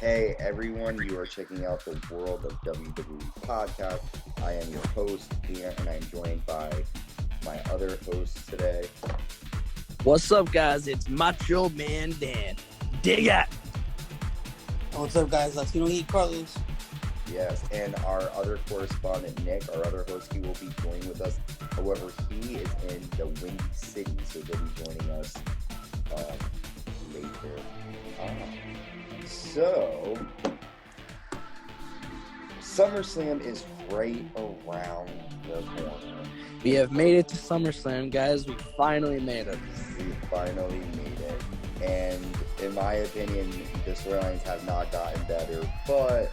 Hey everyone, you are checking out the World of WWE podcast. I am your host, Ian, and I'm joined by my other hosts today. What's up, guys? It's Macho Man Dan. Dig it! What's up, guys? Latino Heat Carlos. Yes, and our other correspondent, Nick, our other host, he will be joining with us. However, he is in the Windy City, so he'll be joining us later. So, SummerSlam is right around the corner. We have made it to SummerSlam, guys. We finally made it. We finally made it. And in my opinion, the storylines have not gotten better, but,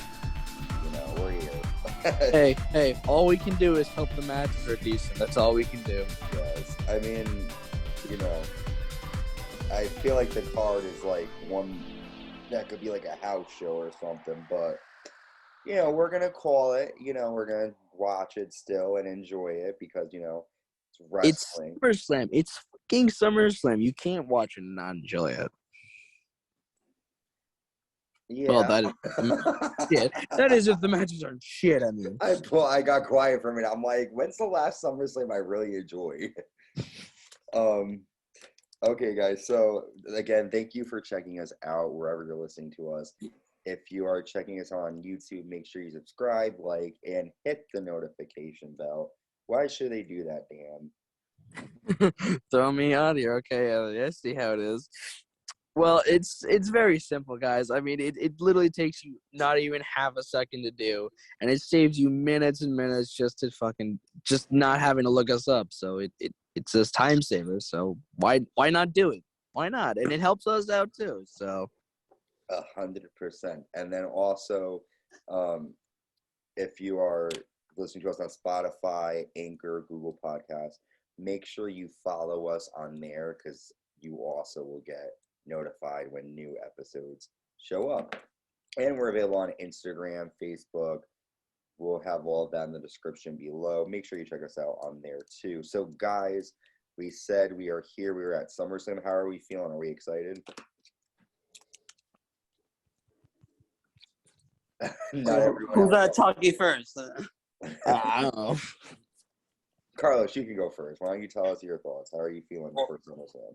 you know, we're here. hey, all we can do is hope the matches are decent. That's all we can do. Yes. I mean, you know, I feel like the card is like one that could be like a house show or something, but, you know, we're going to call it, you know, we're going to watch it still and enjoy it because, you know, it's wrestling. It's SummerSlam. It's fucking SummerSlam. You can't watch it and not enjoy it. Yeah. Well, that is shit. That is if the matches aren't shit, I mean. I got quiet for a minute. I'm like, when's the last SummerSlam I really enjoyed? Okay, guys. So, again, thank you for checking us out wherever you're listening to us. If you are checking us on YouTube, make sure you subscribe, like, and hit the notification bell. Why should they do that, Dan? Throw me out here. Okay, I see how it is. Well, it's very simple, guys. I mean, it literally takes you not even half a second to do, and it saves you minutes and minutes just not having to look us up. So it's a time saver. So why not do it? Why not? And it helps us out too. So 100%. And then also, if you are listening to us on Spotify, Anchor, Google Podcasts, make sure you follow us on there because you also will get notified when new episodes show up. And we're available on Instagram, Facebook. We'll have all of that in the description below. Make sure you check us out on there too. So guys, we said we are here. We were at SummerSlam. How are we feeling? Are we excited? Not everyone. Who's talking first? I don't know. Carlos, you can go first. Why don't you tell us your thoughts? How are you feeling for SummerSlam?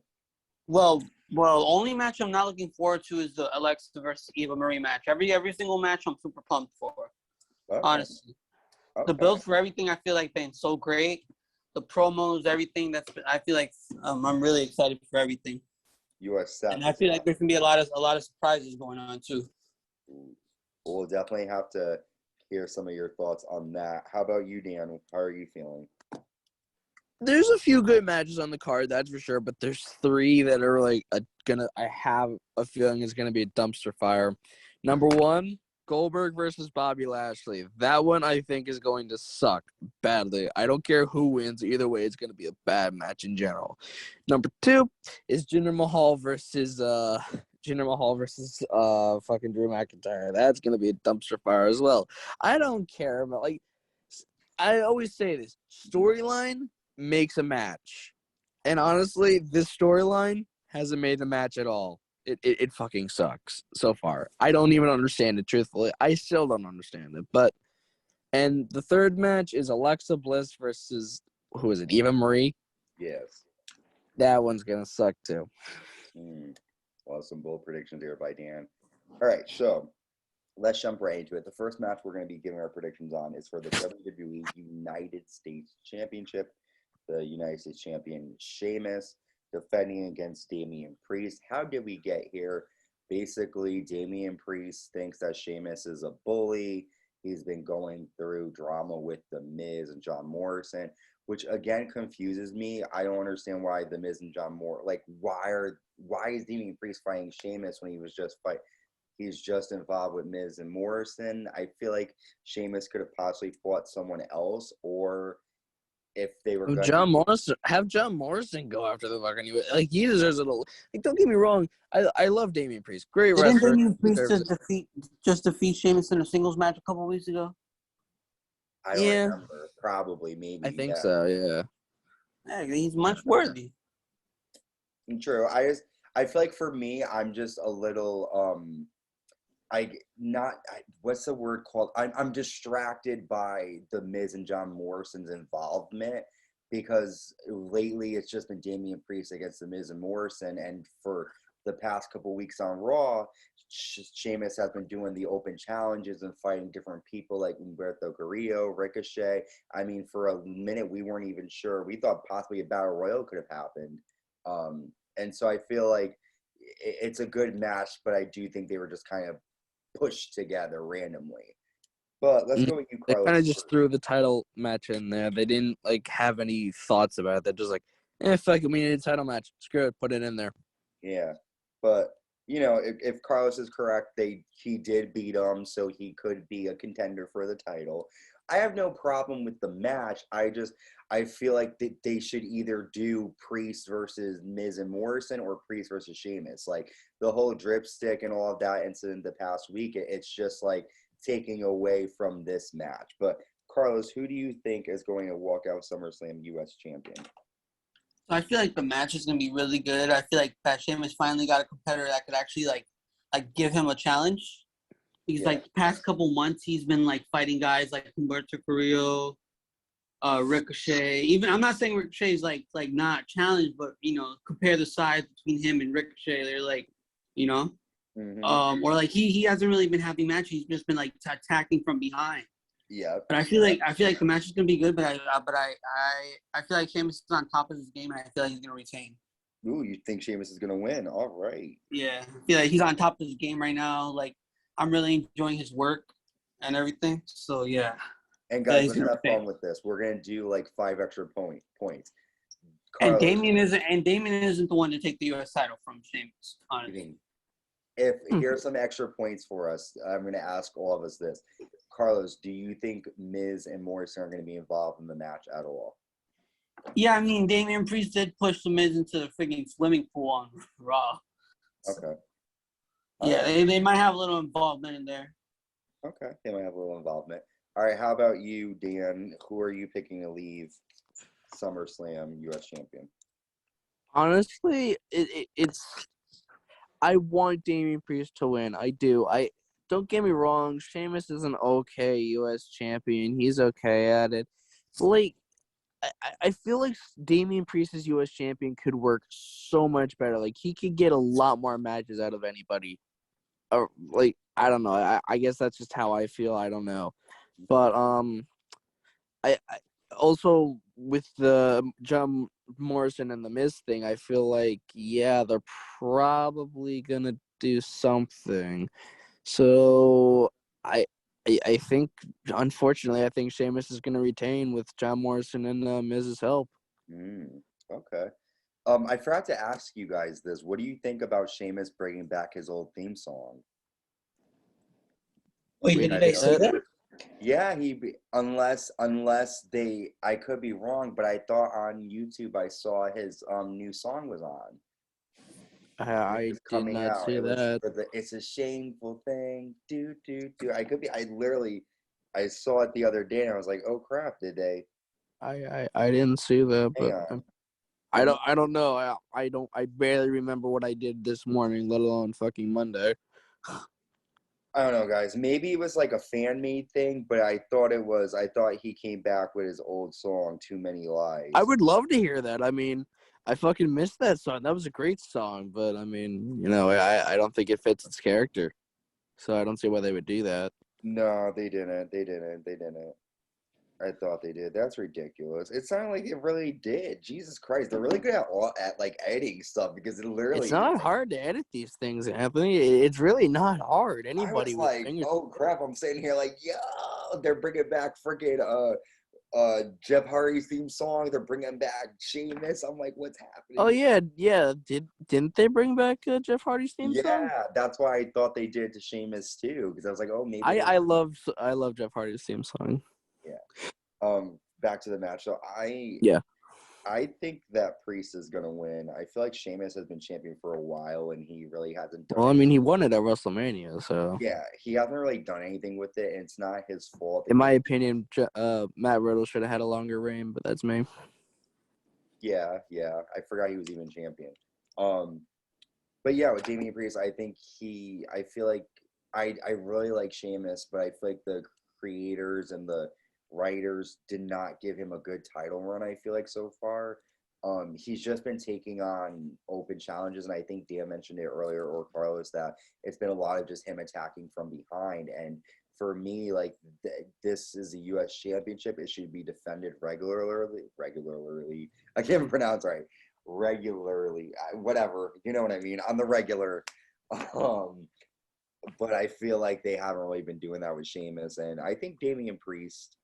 Well, only match I'm not looking forward to is the Alexa versus Eva Marie match. Every single match I'm super pumped for. Okay. Honestly, the build for everything I feel like been so great. The promos, everything I feel like I'm really excited for everything. You are set. And I feel like there can be a lot of surprises going on too. We'll definitely have to hear some of your thoughts on that. How about you, Dan? How are you feeling? There's a few good matches on the card, that's for sure, but there's three that are like I have a feeling is gonna be a dumpster fire. Number one, Goldberg versus Bobby Lashley. That one I think is going to suck badly. I don't care who wins. Either way, it's going to be a bad match in general. Number two is Jinder Mahal versus fucking Drew McIntyre. That's going to be a dumpster fire as well. I don't care, but like I always say this, storyline makes a match. And honestly, this storyline hasn't made the match at all. It fucking sucks so far. I don't even understand it, truthfully. I still don't understand it. And the third match is Alexa Bliss versus, who is it, Eva Marie? Yes. That one's going to suck, too. Well, some bold predictions here by Dan. All right, so let's jump right into it. The first match we're going to be giving our predictions on is for the WWE United States Championship. The United States champion, Sheamus, defending against Damien Priest. How did we get here? Basically, Damien Priest thinks that Sheamus is a bully. He's been going through drama with The Miz and John Morrison, which again confuses me. I don't understand why The Miz and John Morrison, like, why is Damien Priest fighting Sheamus when he's just involved with Miz and Morrison? I feel like Sheamus could have possibly fought someone else, or if they were John Morrison go after the fucking, like, he deserves it all. Like, don't get me wrong, I love Damien Priest, great wrestler. Didn't Damien Priest just defeat Sheamus in a singles match a couple weeks ago? I don't remember. Probably, maybe. I think so. Yeah. Yeah, he's much worthy. True. I feel like for me, I'm just a little what's the word called? I'm distracted by the Miz and John Morrison's involvement because lately it's just been Damian Priest against the Miz and Morrison, and for the past couple weeks on Raw, Sheamus has been doing the open challenges and fighting different people like Humberto Carrillo, Ricochet. I mean, for a minute we weren't even sure. We thought possibly a battle royal could have happened, and so I feel like it's a good match, but I do think they were just kind of pushed together randomly. But let's go with you, They Carlos. kind of just threw the title match in there. They didn't like have any thoughts about it. They're just like, fuck it, we need a title match. Screw it, put it in there. Yeah, but you know, if Carlos is correct, he did beat him, so he could be a contender for the title. I have no problem with the match. I feel like they should either do Priest versus Miz and Morrison or Priest versus Sheamus. Like the whole dripstick and all of that incident the past week, it's just like taking away from this match. But Carlos, who do you think is going to walk out SummerSlam US champion? I feel like the match is gonna be really good. I feel like Pat Sheamus finally got a competitor that could actually like give him a challenge. Because like the past couple months he's been like fighting guys like Humberto Carrillo, Ricochet. Even I'm not saying Ricochet is like not challenged, but you know, compare the size between him and Ricochet, they're like, you know, or like he hasn't really been having matches. He's just been like attacking from behind. Yeah. But I feel like the match is gonna be good. But I feel like Sheamus is on top of his game, and I feel like he's gonna retain. Ooh, you think Sheamus is gonna win? All right. Yeah, I feel like he's on top of his game right now. Like I'm really enjoying his work and everything. So yeah. And guys, let's have fun with this. We're gonna do like 5 extra points. Carlos, and Damian isn't the one to take the U.S. title from Sheamus. Honestly. If here's some extra points for us, I'm gonna ask all of us this. Carlos, do you think Miz and Morrison are going to be involved in the match at all? Yeah, I mean, Damien Priest did push the Miz into the freaking swimming pool on Raw. Okay. Yeah, they might have a little involvement in there. Okay, they might have a little involvement. All right, how about you, Dan? Who are you picking to leave SummerSlam US champion? Honestly, it's I want Damien Priest to win. I do. Don't get me wrong, Sheamus is an okay U.S. champion. He's okay at it. But like, I feel like Damien Priest as U.S. champion could work so much better. Like, he could get a lot more matches out of anybody. Or, like, I don't know. I guess that's just how I feel. I don't know. But, I also, with the John Morrison and the Miz thing, I feel like, yeah, they're probably going to do something. So I think, unfortunately, I think Sheamus is going to retain with John Morrison and Miz's help. Okay. I forgot to ask you guys this. What do you think about Sheamus bringing back his old theme song? Wait, did they say that? Yeah, unless I could be wrong, but I thought on YouTube I saw his new song was on. I did not see that. It's a shameful thing. Do. I could be. I saw it the other day and I was like, oh crap! Did they? I didn't see that, but I don't know. I barely remember what I did this morning, let alone fucking Monday. I don't know, guys. Maybe it was like a fan-made thing, but I thought he came back with his old song, Too Many Lies. I would love to hear that. I mean, I fucking missed that song. That was a great song, but I mean, you know, I don't think it fits its character. So I don't see why they would do that. No, they didn't. I thought they did. That's ridiculous. It sounded like it really did. Jesus Christ, they're really good at like editing stuff because it literally. It's not hard to edit these things, Anthony. It's really not hard. Anybody with fingers. Oh crap! I'm sitting here like, yo, they're bringing back freaking Jeff Hardy's theme song. They're bringing back Sheamus. I'm like, what's happening? Oh yeah. Didn't they bring back Jeff Hardy's theme song? Yeah, that's why I thought they did to Sheamus too, because I was like, oh, maybe. I love Jeff Hardy's theme song. Yeah. Back to the match. So I think that Priest is gonna win. I feel like Sheamus has been champion for a while, and he really hasn't done. Well, I mean, he won it at WrestleMania, so. Yeah, he hasn't really done anything with it, and it's not his fault. In my opinion, Matt Riddle should have had a longer reign, but that's me. Yeah. I forgot he was even champion. But yeah, with Damien Priest, I feel like I really like Sheamus, but I feel like the creators and the writers did not give him a good title run, I feel like, so far. He's just been taking on open challenges, and I think Dan mentioned it earlier, or Carlos, that it's been a lot of just him attacking from behind. And for me, like, this is a U.S. championship. It should be defended regularly. I can't even pronounce right. Regularly, whatever, you know what I mean, on the regular. Um, but I feel like they haven't really been doing that with Sheamus, and I think Damian Priest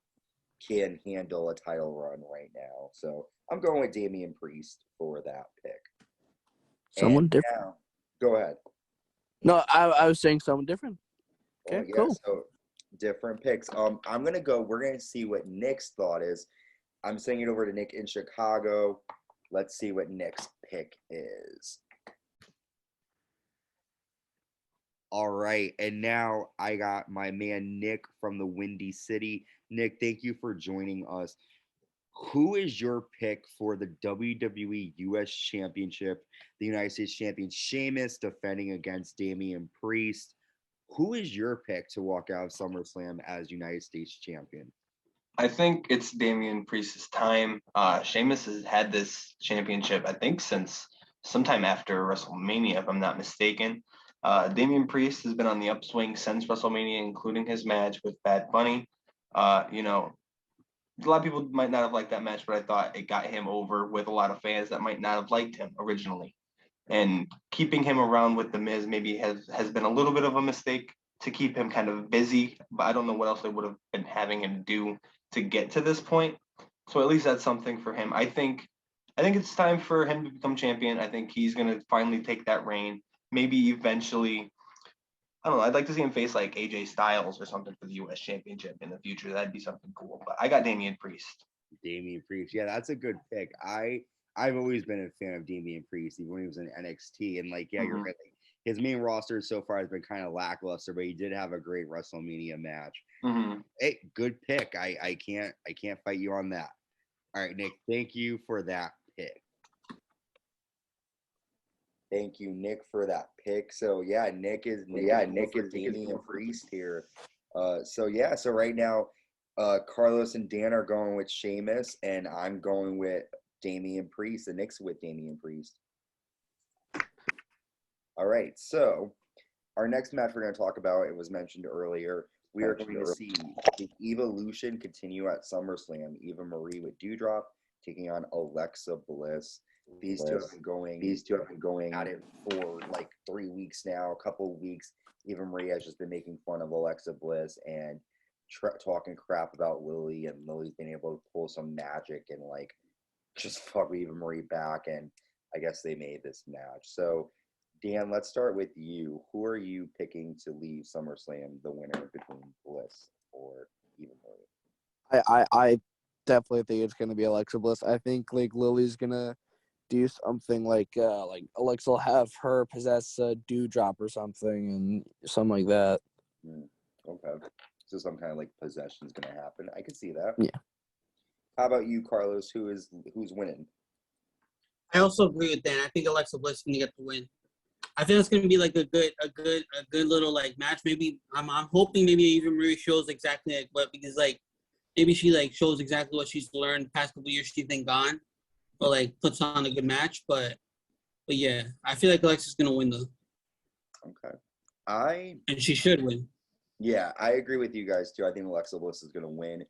can handle a title run right now. So I'm going with Damien Priest for that pick. Someone And different. now, go ahead. No, I was saying someone different. Okay, cool. So different picks. We're gonna see what Nick's thought is. I'm sending it over to Nick in Chicago. Let's see what Nick's pick is. All right, and now I got my man Nick from the Windy City. Nick, thank you for joining us. Who is your pick for the WWE US Championship, the United States Champion Sheamus defending against Damian Priest? Who is your pick to walk out of SummerSlam as United States Champion? I think it's Damian Priest's time. Sheamus has had this championship, I think, since sometime after WrestleMania, if I'm not mistaken. Damian Priest has been on the upswing since WrestleMania, including his match with Bad Bunny. You know, a lot of people might not have liked that match, but I thought it got him over with a lot of fans that might not have liked him originally. And keeping him around with The Miz maybe has been a little bit of a mistake to keep him kind of busy, but I don't know what else they would have been having him do to get to this point. So at least that's something for him. I think it's time for him to become champion. I think he's gonna finally take that reign. Maybe eventually, I don't know. I'd like to see him face like AJ Styles or something for the US Championship in the future. That'd be something cool. But I got Damian Priest. Damian Priest. Yeah, that's a good pick. I've always been a fan of Damian Priest, even when he was in NXT. And like, yeah, you're right. Like, his main roster so far has been kind of lackluster, but he did have a great WrestleMania match. Hey, good pick. I can't fight you on that. All right, Nick, thank you for that pick. Thank you, Nick, for that pick. So yeah, Nick is Damian Priest here. So right now, Carlos and Dan are going with Sheamus, and I'm going with Damian Priest, and Nick's with Damian Priest. All right, so our next match we're going to talk about, it was mentioned earlier, we are going to see the Evolution continue at SummerSlam. Eva Marie with Doudrop taking on Alexa Bliss. These two have been going at it for like 3 weeks now, a couple of weeks. Eva Marie has just been making fun of Alexa Bliss and talking crap about Lily, and Lily's been able to pull some magic and like just fuck Eva Marie back, and I guess they made this match. So Dan, let's start with you. Who are you picking to leave SummerSlam, the winner between Bliss or Eva Marie? I definitely think it's gonna be Alexa Bliss. I think like Lily's gonna do something like Alexa will have her possess a Doudrop or something and something like that. Okay, so some kind of like possession is gonna happen. I can see that. Yeah. How about you, Carlos? Who's winning? I also agree with Dan. I think Alexa Bliss is gonna get the win. I think it's gonna be like a good little like match. Maybe I'm hoping maybe even Marie shows exactly like what, because like maybe she like shows exactly what she's learned the past couple years she's been gone, or like puts on a good match. But yeah, I feel like Alexa's gonna win though. Okay. And she should win. Yeah, I agree with you guys too. I think Alexa Bliss is gonna win,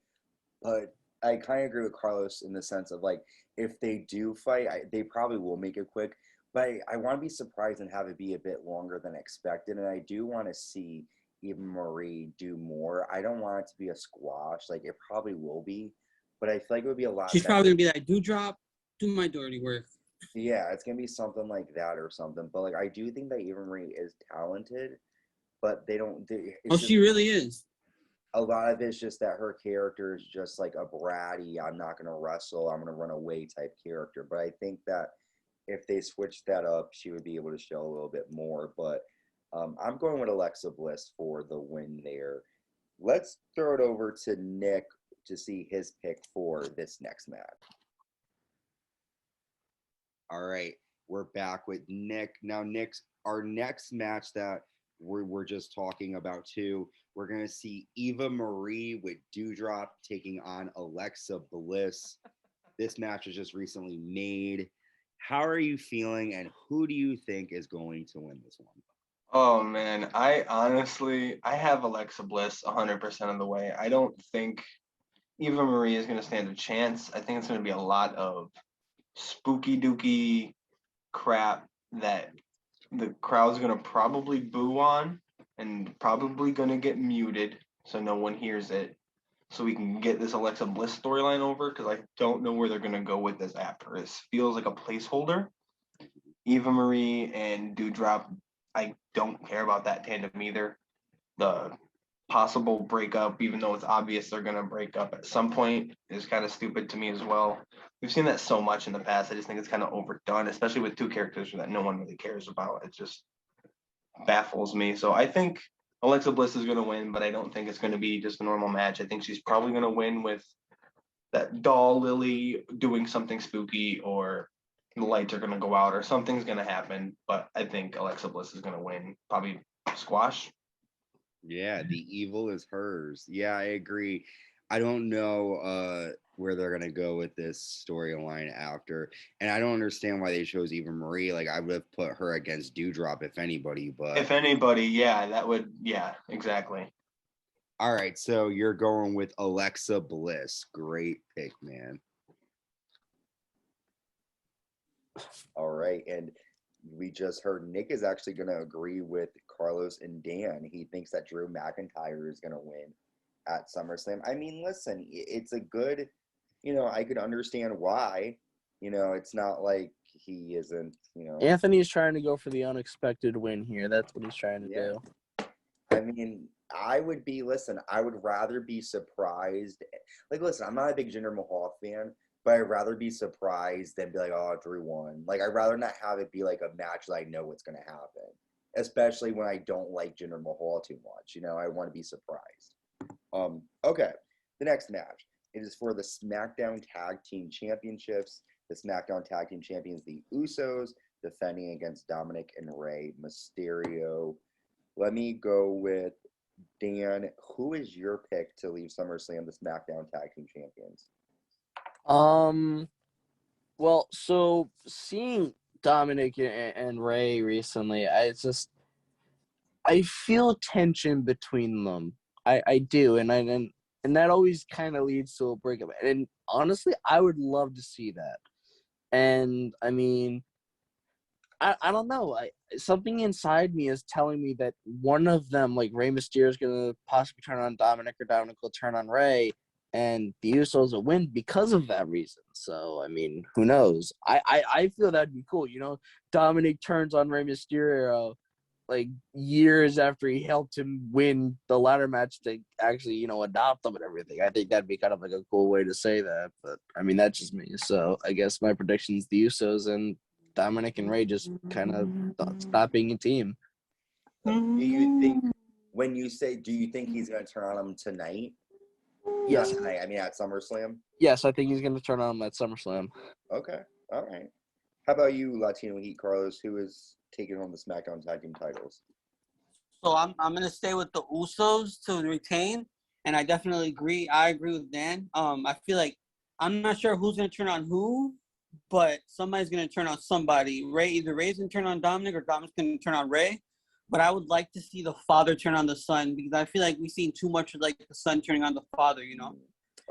but I kind of agree with Carlos in the sense of like if they do fight, they probably will make it quick. But I want to be surprised and have it be a bit longer than expected, and I do want to see Eva Marie do more. I don't want it to be a squash, like it probably will be, but I feel like it would be a lot. She's probably gonna be like, Doudrop, do my dirty work. Yeah, it's gonna be something like that or something. But like I do think that Eva Marie is talented, but they don't. She really is. A lot of it's just that her character is just like a bratty, I'm not gonna wrestle, I'm gonna run away type character. But I think that if they switch that up, she would be able to show a little bit more. But I'm going with Alexa Bliss for the win there. Let's throw it over to Nick to see his pick for this next match. All right, we're back with Nick. Now, our next match that we're just talking about too. We're gonna see Eva Marie with Dewdrop taking on Alexa Bliss. This match was just recently made. How are you feeling, and who do you think is going to win this one? Oh man, I have Alexa Bliss 100% of the way. I don't think Eva Marie is going to stand a chance. I think it's going to be a lot of spooky dooky crap that the crowd's going to probably boo on and probably going to get muted so no one hears it. So we can get this Alexa Bliss storyline over, because I don't know where they're going to go with this after. This feels like a placeholder. Eva Marie and Dewdrop, I don't care about that tandem either. The possible breakup, even though it's obvious they're going to break up at some point, is kind of stupid to me as well. We've seen that so much in the past. I just think it's kind of overdone, especially with two characters that no one really cares about. It just baffles me. So I think Alexa Bliss is going to win, but I don't think it's going to be just a normal match. I think she's probably going to win with that doll Lily doing something spooky, or the lights are going to go out, or something's going to happen. But I think Alexa Bliss is going to win. Probably squash. Yeah, the evil is hers. Yeah, I agree. I don't know where they're gonna go with this storyline after, and I don't understand why they chose Eva Marie. Like, I would have put her against Dewdrop if anybody, but If anybody, yeah, that would, yeah, exactly. all right. So you're going with Alexa Bliss. Great pick, man. All right, and we just heard Nick is actually going to agree with Carlos and Dan. He thinks that Drew McIntyre is going to win at SummerSlam. I mean, listen, it's a good, I could understand why. It's not like he isn't. Anthony's trying to go for the unexpected win here. That's what he's trying to do. I mean, I would rather be surprised. Like, listen, I'm not a big Jinder Mahal fan, but I'd rather be surprised than be like, oh, Drew won. Like, I'd rather not have it be like a match that I know what's going to happen, especially when I don't like Jinder Mahal too much. I want to be surprised. Okay, the next match. It is for the SmackDown Tag Team Championships. The SmackDown Tag Team Champions, the Usos, defending against Dominic and Rey Mysterio. Let me go with Dan. Who is your pick to leave SummerSlam the SmackDown Tag Team Champions? Well, so seeing Dominic and Rey recently, I feel tension between them. I do, and that always kind of leads to a breakup. And honestly, I would love to see that. And I mean, I don't know. Something inside me is telling me that one of them, like Rey Mysterio, is gonna possibly turn on Dominic, or Dominic will turn on Rey, and the Usos will win because of that reason. So I mean, who knows? I feel that'd be cool. Dominic turns on Rey Mysterio like years after he helped him win the ladder match to actually, adopt them and everything. I think that'd be kind of like a cool way to say that. But I mean, that's just me. So I guess my prediction is the Usos and Dominic and Rey just kind of stop being a team. Do you think, do you think he's going to turn on him tonight? Yes. Not tonight, I mean at SummerSlam? Yes, I think he's going to turn on him at SummerSlam. Okay, all right. How about you, Latino Heat Carlos, who is taking home the SmackDown Tag Team titles? So I'm gonna stay with the Usos to retain, and I definitely agree. I agree with Dan. I feel like I'm not sure who's gonna turn on who, but somebody's gonna turn on somebody. Either Rey's gonna turn on Dominic, or Dominic's gonna turn on Rey. But I would like to see the father turn on the son, because I feel like we've seen too much of like the son turning on the father, Yeah.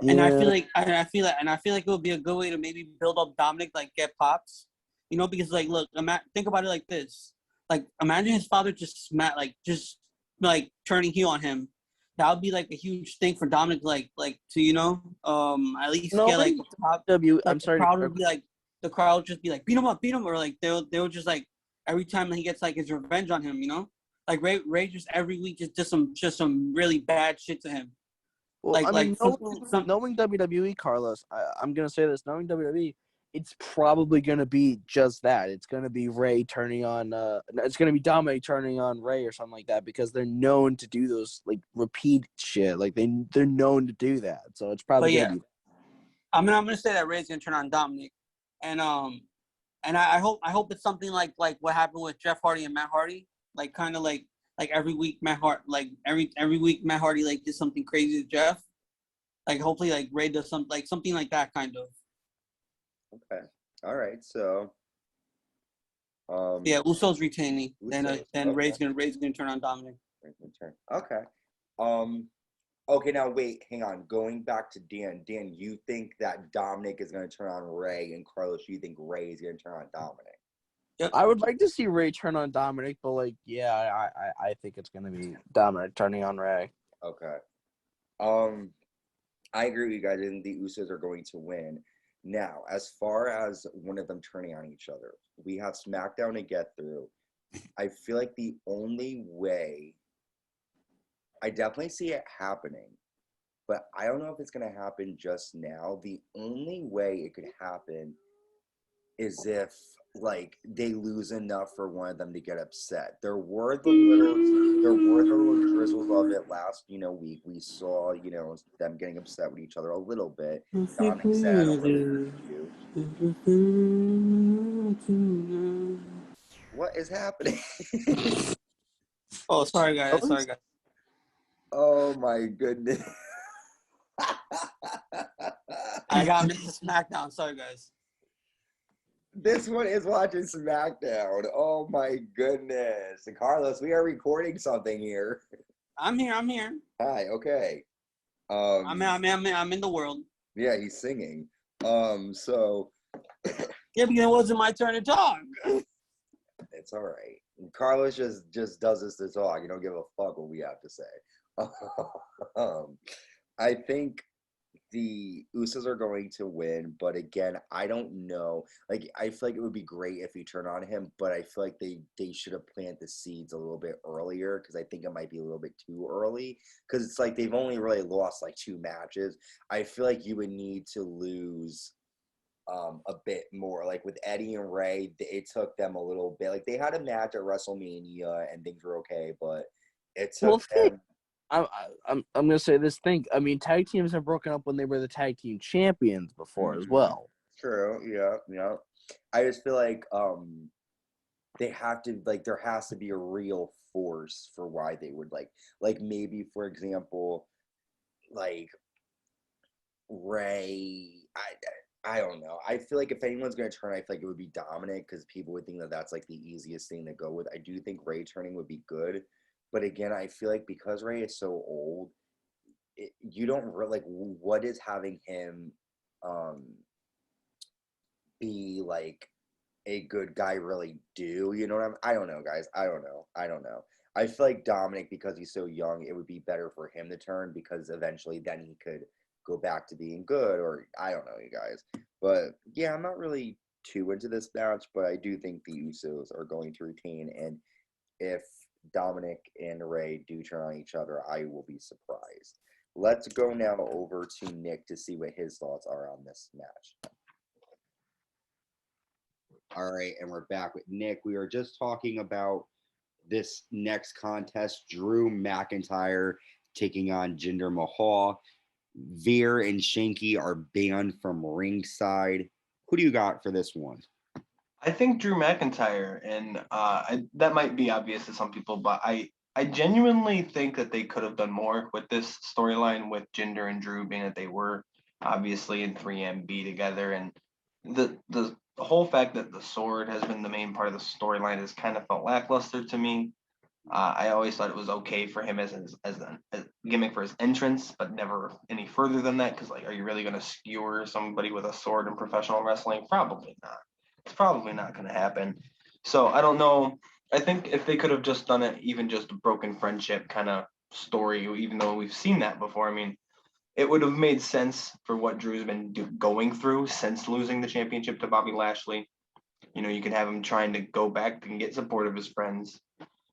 And I feel like it would be a good way to maybe build up Dominic, like get pops, because like look, think about it like this. Like, imagine his father just turning heel on him. That would be like a huge thing for Dominic, to at least get like a pop. I'm sorry. The crowd would just be like, beat him up, or like they'll just like every time he gets like his revenge on him, like Ray just every week just some really bad shit to him. Well, knowing WWE, Carlos, I'm gonna say this. Knowing WWE, it's probably going to be just that. It's going to be Rey turning on it's going to be Dominic turning on Rey or something like that, because they're known to do those like repeat shit. Like they're known to do that. So it's probably going to be. I'm going to say that Rey's going to turn on Dominic. And I hope it's something like what happened with Jeff Hardy and Matt Hardy. Like kind of like like every week Matt week Matt Hardy like did something crazy to Jeff. Like hopefully like Ray does something like that kind of. Okay. All right. So. Yeah, Usos retaining. Then okay. Ray's gonna turn on Dominic. Okay. Okay, now wait, hang on. Going back to Dan. Dan, you think that Dominic is going to turn on Ray, and Carlos, you think Ray is going to turn on Dominic? Yep. I would like to see Ray turn on Dominic, but like, yeah, I think it's gonna be Dominic turning on Ray. Okay. I agree with you guys. I think the Usos are going to win. Now, as far as one of them turning on each other, we have SmackDown to get through. I feel like the only way, I definitely see it happening, but I don't know if it's going to happen just now. The only way it could happen is if, like, they lose enough for one of them to get upset. There were the little drizzles of it last, week. We saw, them getting upset with each other a little bit. Dominic said, I don't really need you. What is happening? Oh, sorry guys. Oh my goodness. I got Mr. SmackDown. Sorry guys. This one is watching SmackDown. Oh my goodness. And Carlos, we are recording something here. I'm here. Hi, okay. I'm in the world. Yeah, he's singing. So yeah, because it wasn't my turn to talk. It's all right. Carlos just does this to talk. You don't give a fuck what we have to say. I think the Usos are going to win, but again, I don't know. Like, I feel like it would be great if you turn on him, but I feel like they should have planted the seeds a little bit earlier, because I think it might be a little bit too early, because it's like they've only really lost like 2 matches. I feel like you would need to lose a bit more. Like with Eddie and Ray, it took them a little bit. Like they had a match at WrestleMania and things were okay, but it took them. I'm gonna say this thing. I mean, tag teams have broken up when they were the tag team champions before as well. True. Yeah. I just feel like they have to, like, there has to be a real force for why they would like maybe, for example, like Ray. I don't know. I feel like if anyone's going to turn, I feel like it would be Dominic, because people would think that that's like the easiest thing to go with. I do think Ray turning would be good. But again, I feel like because Ray is so old, you don't really, like, what is having him be like a good guy really do? You know what I don't know, guys. I don't know. I feel like Dominic, because he's so young, it would be better for him to turn, because eventually then he could go back to being good, or I don't know, you guys. But yeah, I'm not really too into this match, but I do think the Usos are going to retain, and if Dominic and Ray do turn on each other, I will be surprised. Let's go now over to Nick to see what his thoughts are on this match. All right, and we're back with Nick. We were just talking about this next contest, Drew McIntyre taking on Jinder Mahal. Veer and Shanky are banned from ringside. Who do you got for this one? I think Drew McIntyre, and that might be obvious to some people, but I genuinely think that they could have done more with this storyline with Jinder and Drew, being that they were obviously in 3MB together, and the whole fact that the sword has been the main part of the storyline has kind of felt lackluster to me. I always thought it was okay for him as a gimmick for his entrance, but never any further than that. Because, like, are you really going to skewer somebody with a sword in professional wrestling? Probably not. It's probably not going to happen. So I don't know. I think if they could have just done it, even just a broken friendship kind of story, even though we've seen that before, I mean, it would have made sense for what Drew's been going through since losing the championship to Bobby Lashley. You know, you could have him trying to go back and get support of his friends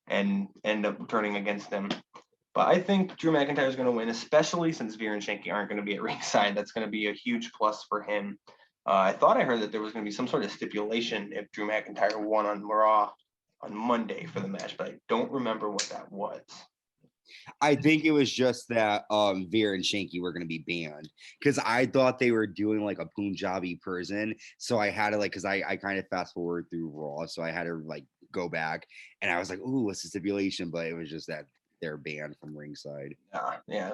and end up turning against them. But I think Drew McIntyre is going to win, especially since Veer and Shanky aren't going to be at ringside. That's going to be a huge plus for him. I thought I heard that there was going to be some sort of stipulation if Drew McIntyre won on Raw on Monday for the match, but I don't remember what that was. I think it was just that Veer and Shanky were going to be banned, because I thought they were doing like a Punjabi person. So I had to, like, because I kind of fast forward through Raw. So I had to like go back, and I was like, "Ooh, what's the stipulation?" But it was just that they're banned from ringside. Yeah,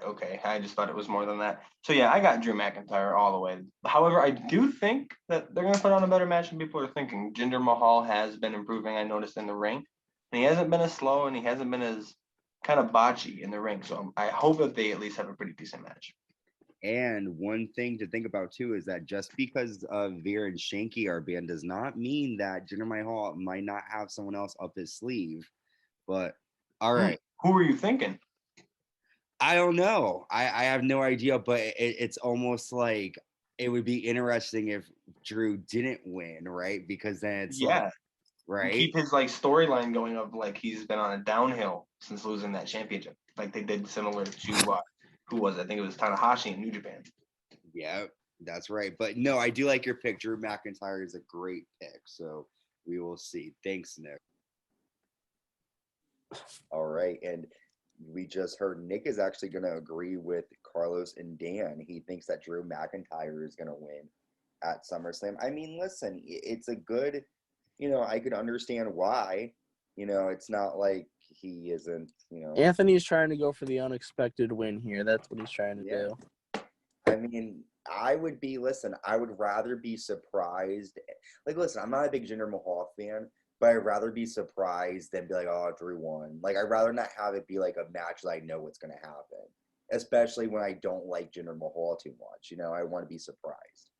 okay. I just thought it was more than that. So yeah, I got Drew McIntyre all the way. However, I do think that they're gonna put on a better match than people are thinking. Jinder Mahal has been improving. I noticed in the ring, and he hasn't been as slow, and he hasn't been as kind of botchy in the ring. So I hope that they at least have a pretty decent match. And one thing to think about too is that just because Veer and Shanky are banned does not mean that Jinder Mahal might not have someone else up his sleeve. But all right, Who were you thinking? I don't know. I have no idea, but it's almost like it would be interesting if Drew didn't win, right? Because then it's like, right? Keep his like storyline going of like he's been on a downhill since losing that championship, like they did similar to who was it? I think it was Tanahashi in New Japan. Yeah, that's right. But no, I do like your pick. Drew McIntyre is a great pick, so we will see. Thanks, Nick. All right, and we just heard Nick is actually going to agree with Carlos and Dan. He thinks that Drew McIntyre is going to win at SummerSlam. I mean, listen, it's a good, I could understand why. It's not like he isn't, Anthony's trying to go for the unexpected win here. That's what he's trying to do. I mean, I would rather be surprised. Like, listen, I'm not a big Jinder Mahal fan, but I'd rather be surprised than be like, oh, Drew won. Like, I'd rather not have it be like a match that I know what's going to happen, especially when I don't like Jinder Mahal too much. I want to be surprised.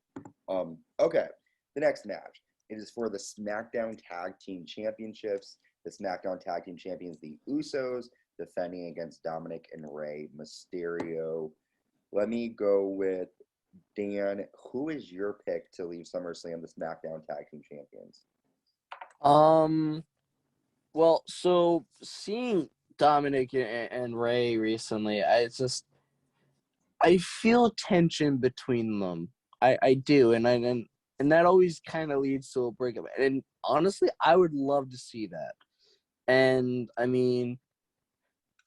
Okay, the next match. It is for the SmackDown Tag Team Championships. The SmackDown Tag Team Champions, the Usos, defending against Dominic and Rey Mysterio. Let me go with Dan. Who is your pick to leave SummerSlam the SmackDown Tag Team Champions? Well, so seeing Dominic and Rey recently, I feel tension between them. I do, and that always kind of leads to a breakup. And honestly, I would love to see that. And I mean,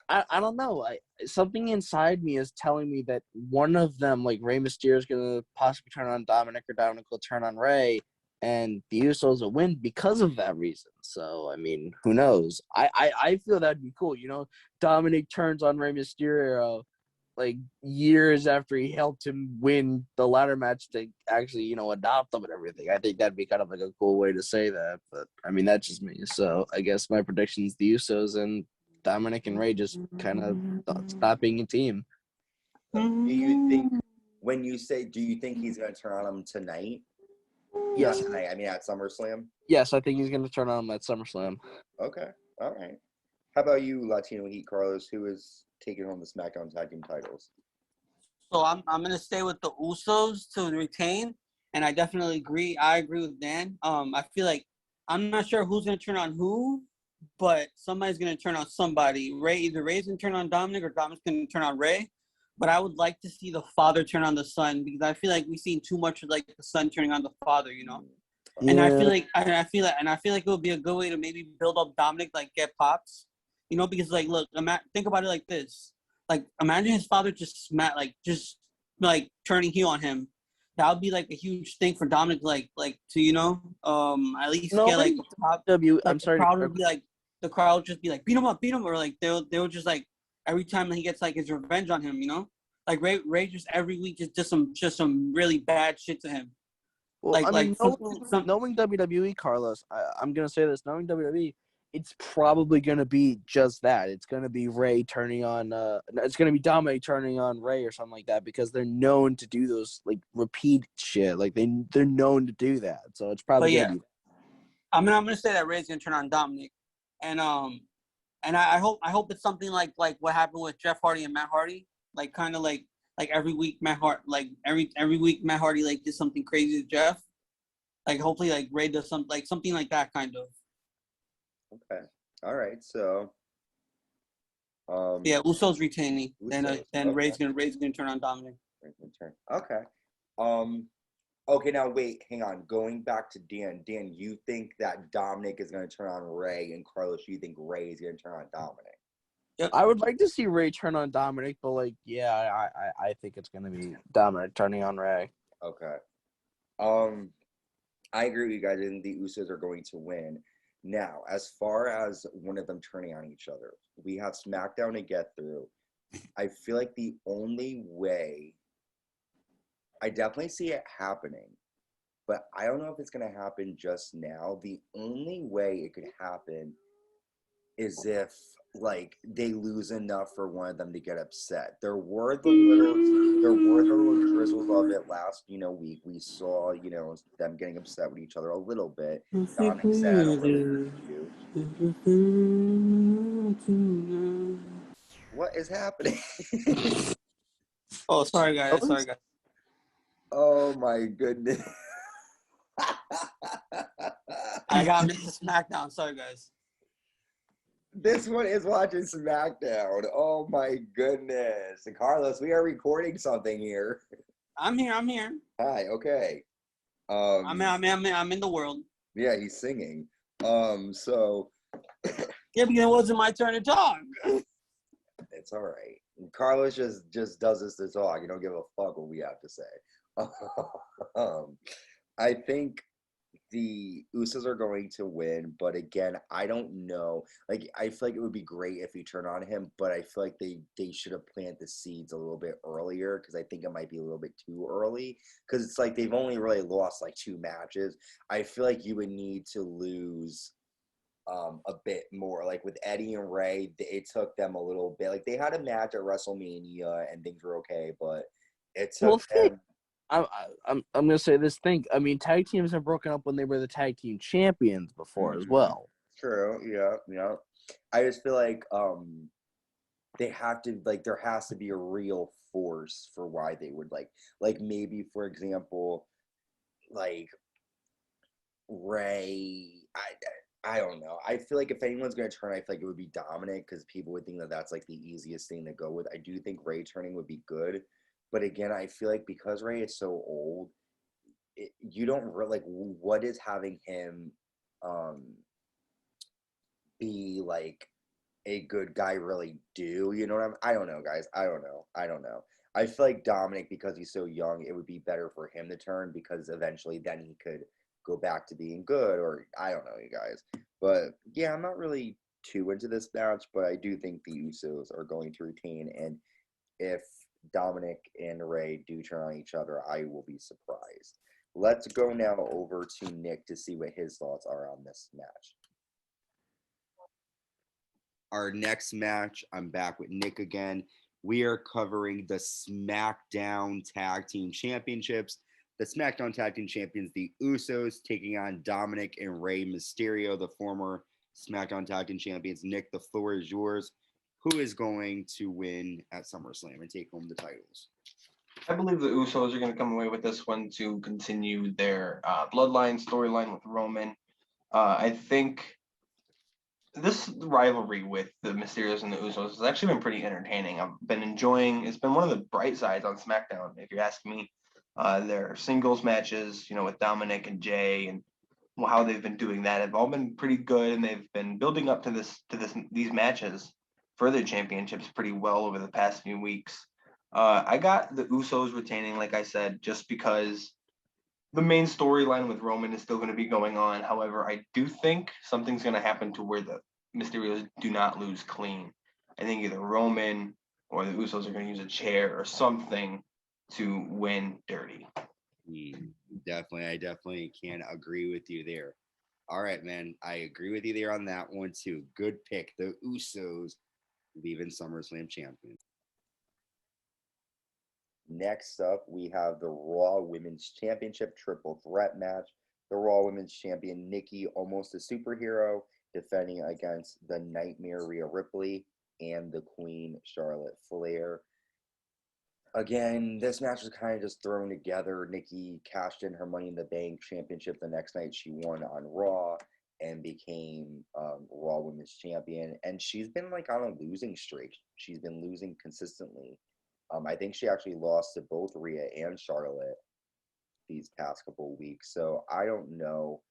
I don't know. Something inside me is telling me that one of them, like Rey Mysterio, is gonna possibly turn on Dominic, or Dominic will turn on Rey, and the Usos will win because of that reason. So I mean, who knows? I feel that'd be cool. Dominic turns on Rey Mysterio like years after he helped him win the ladder match to actually, adopt them and everything. I think that'd be kind of like a cool way to say that. But I mean, that's just me. So I guess my prediction is the Usos and Dominic and Rey just kind of stop being a team. Do you think, do you think he's going to turn on him tonight? Yes. Not tonight, I mean at SummerSlam? Yes, I think he's going to turn on him at SummerSlam. Okay, all right. How about you, Latino Heat Carlos, who is taking on the SmackDown Tag Team titles? So I'm gonna stay with the Usos to retain, and I definitely agree. I agree with Dan. I feel like I'm not sure who's gonna turn on who, but somebody's gonna turn on somebody. Either Rey's gonna turn on Dominic, or Dominic's gonna turn on Rey. But I would like to see the father turn on the son, because I feel like we've seen too much of like the son turning on the father, Yeah. And I feel like it would be a good way to maybe build up Dominic, like get pops, because like look, think about it like this. Like, imagine his father just turning heel on him. That would be like a huge thing for Dominic, like to at least get like the pop. I'm sorry. The crowd would be like, beat him up, or like they'll just like every time he gets like his revenge on him, like Ray just every week just some really bad shit to him. Well, knowing WWE, Carlos, I'm gonna say this. Knowing WWE, it's probably going to be just that. It's going to be Rey turning on it's going to be Dominic turning on Rey or something like that, because they're known to do those like repeat shit. Like they're known to do that. So it's probably going to be. I'm going to say that Rey's going to turn on Dominic. And I hope it's something like what happened with Jeff Hardy and Matt Hardy, like kind of like every week Matt Hardy every week Matt Hardy like did something crazy to Jeff. Like hopefully like Rey does something like that kind of. Okay. All right. So. Yeah, Usos retaining, Usos. and Rey's gonna turn on Dominic. Okay. Okay. Now wait. Hang on. Going back to Dan. Dan, you think that Dominic is going to turn on Rey, and Carlos, you think Rey is going to turn on Dominic? Yep. I would like to see Rey turn on Dominic, but like, yeah, I think it's going to be Dominic turning on Rey. Okay. I agree with you guys. I think the Usos are going to win. Now, as far as one of them turning on each other, we have SmackDown to get through. I feel like the only way, I definitely see it happening, but I don't know if it's going to happen just now. The only way it could happen is if, like, they lose enough for one of them to get upset. There were the little drizzles of it last, week. We saw, them getting upset with each other a little bit. Dominic said, I don't really want you. What is happening? Oh, sorry guys. Oh my goodness. I got Mr. SmackDown. Sorry guys. This one is watching SmackDown. Oh my goodness. And Carlos, we are recording something here. I'm here. Hi, okay. I'm in the world. Yeah, he's singing. So Yeah, because it wasn't my turn to talk. it's all right. Carlos just does this to talk. You don't give a fuck what we have to say. I think the Usos are going to win, but again, I don't know. Like, I feel like it would be great if you turn on him, but I feel like they should have planted the seeds a little bit earlier, because I think it might be a little bit too early, because it's like they've only really lost like 2 matches. I feel like you would need to lose a bit more. Like with Eddie and Ray, it took them a little bit. Like they had a match at WrestleMania and things were okay, but it took them. I'm gonna say this thing. I mean, tag teams have broken up when they were the tag team champions before as well. True. Yeah. I just feel like they have to, like, there has to be a real force for why they would like maybe, for example, like Ray. I don't know. I feel like if anyone's going to turn, I feel like it would be Dominic, because people would think that that's like the easiest thing to go with. I do think Ray turning would be good. But again, I feel like because Ray is so old, you don't really, like, what is having him be like a good guy really do? You know what I don't know, guys. I don't know. I feel like Dominic, because he's so young, it would be better for him to turn, because eventually then he could go back to being good, or I don't know, you guys. But yeah, I'm not really too into this match, but I do think the Usos are going to retain, and if Dominic and Ray do turn on each other, I will be surprised. Let's go now over to Nick to see what his thoughts are on this match. Our next match, I'm back with Nick again. We are covering the SmackDown Tag Team Championships. The SmackDown Tag Team Champions, the Usos, taking on Dominic and Rey Mysterio, the former SmackDown Tag Team Champions. Nick, the floor is yours. Who is going to win at SummerSlam and take home the titles? I believe the Usos are going to come away with this one to continue their bloodline storyline with Roman. I think this rivalry with the Mysterios and the Usos has actually been pretty entertaining. I've been enjoying. It's been one of the bright sides on SmackDown, if you're asking me. Their singles matches, with Dominic and Jay, and how they've been doing that have all been pretty good, and they've been building up to these matches for their championships pretty well over the past few weeks. I got the Usos retaining, like I said, just because the main storyline with Roman is still going to be going on. However, I do think something's going to happen to where the Mysterios do not lose clean. I think either Roman or the Usos are going to use a chair or something to win dirty. I definitely can agree with you there. All right, man. I agree with you there on that one too. Good pick. The Usos leaving SummerSlam champion. Next up, we have the Raw Women's Championship triple threat match. The Raw Women's Champion Nikki, almost a superhero, defending against the Nightmare Rhea Ripley and the Queen Charlotte Flair. Again, this match was kind of just thrown together. Nikki cashed in her Money in the Bank championship the next night. She won on Raw and became Raw Women's Champion. And she's been like on a losing streak. She's been losing consistently. I think she actually lost to both Rhea and Charlotte these past couple of weeks. So I don't know.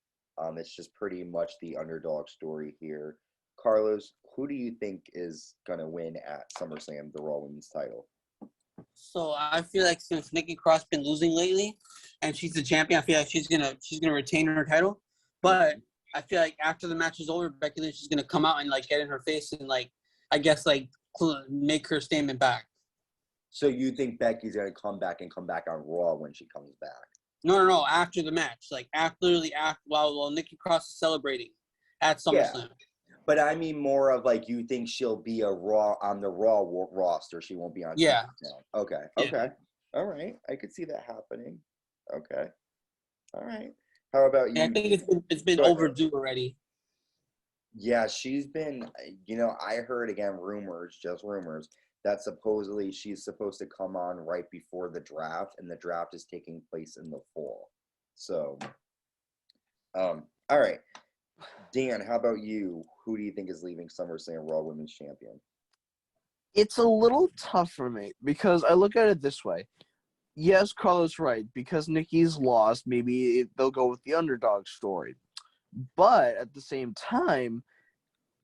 It's just pretty much the underdog story here. Carlos, who do you think is going to win at SummerSlam, the Raw Women's title? So I feel like since Nikki Cross been losing lately, and she's the champion, I feel like she's gonna retain her title. But I feel like after the match is over, Becky Lynch is gonna come out and like get in her face and like I guess like make her statement back. So you think Becky's gonna come back on Raw when she comes back? No. After the match, like literally after while Nikki Cross is celebrating at SummerSlam. Yeah. But I mean more of like you think she'll be on the Raw roster. She won't be on SmackDown. Okay. Yeah. Okay. All right. I could see that happening. Okay. All right. How about you? I think it's been overdue already. Yeah, she's been, I heard again just rumors, that supposedly she's supposed to come on right before the draft, and the draft is taking place in the fall. So, all right. Dan, how about you? Who do you think is leaving SummerSlam Raw Women's Champion? It's a little tough for me because I look at it this way. Yes, Carlos right. Because Nikki's lost, maybe they'll go with the underdog story. But at the same time,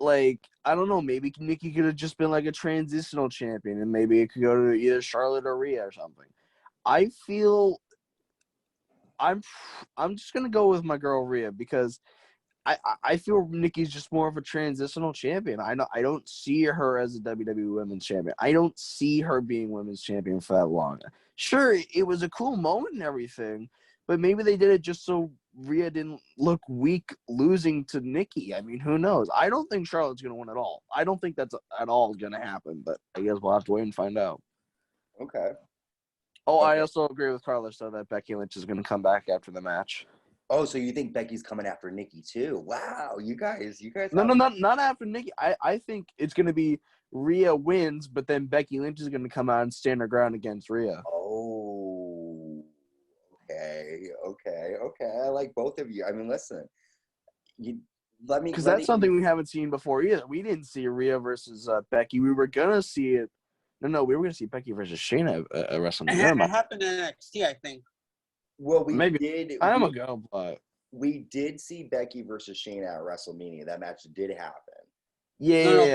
like, I don't know, maybe Nikki could have just been like a transitional champion and maybe it could go to either Charlotte or Rhea or something. I feel I'm just gonna go with my girl Rhea because I feel Nikki's just more of a transitional champion. I don't see her as a WWE Women's Champion. I don't see her being Women's Champion for that long. Sure, it was a cool moment and everything, but maybe they did it just so Rhea didn't look weak losing to Nikki. I mean, who knows? I don't think Charlotte's going to win at all. I don't think that's at all going to happen, but I guess we'll have to wait and find out. Okay. Oh, Okay. I also agree with Carlos, though, that Becky Lynch is going to come back after the match. Oh, so you think Becky's coming after Nikki too? Wow, you guys. No, not after Nikki. I think it's going to be Rhea wins, but then Becky Lynch is going to come out and stand her ground against Rhea. Oh, okay. I like both of you. I mean, listen, because that's something we haven't seen before either. We didn't see Rhea versus Becky. We were gonna see it. No, we were gonna see Becky versus Shayna at WrestleMania. It happened in NXT, I think. Well, maybe time ago, but we did see Becky versus Shayna at WrestleMania. That match did happen. Yeah. No,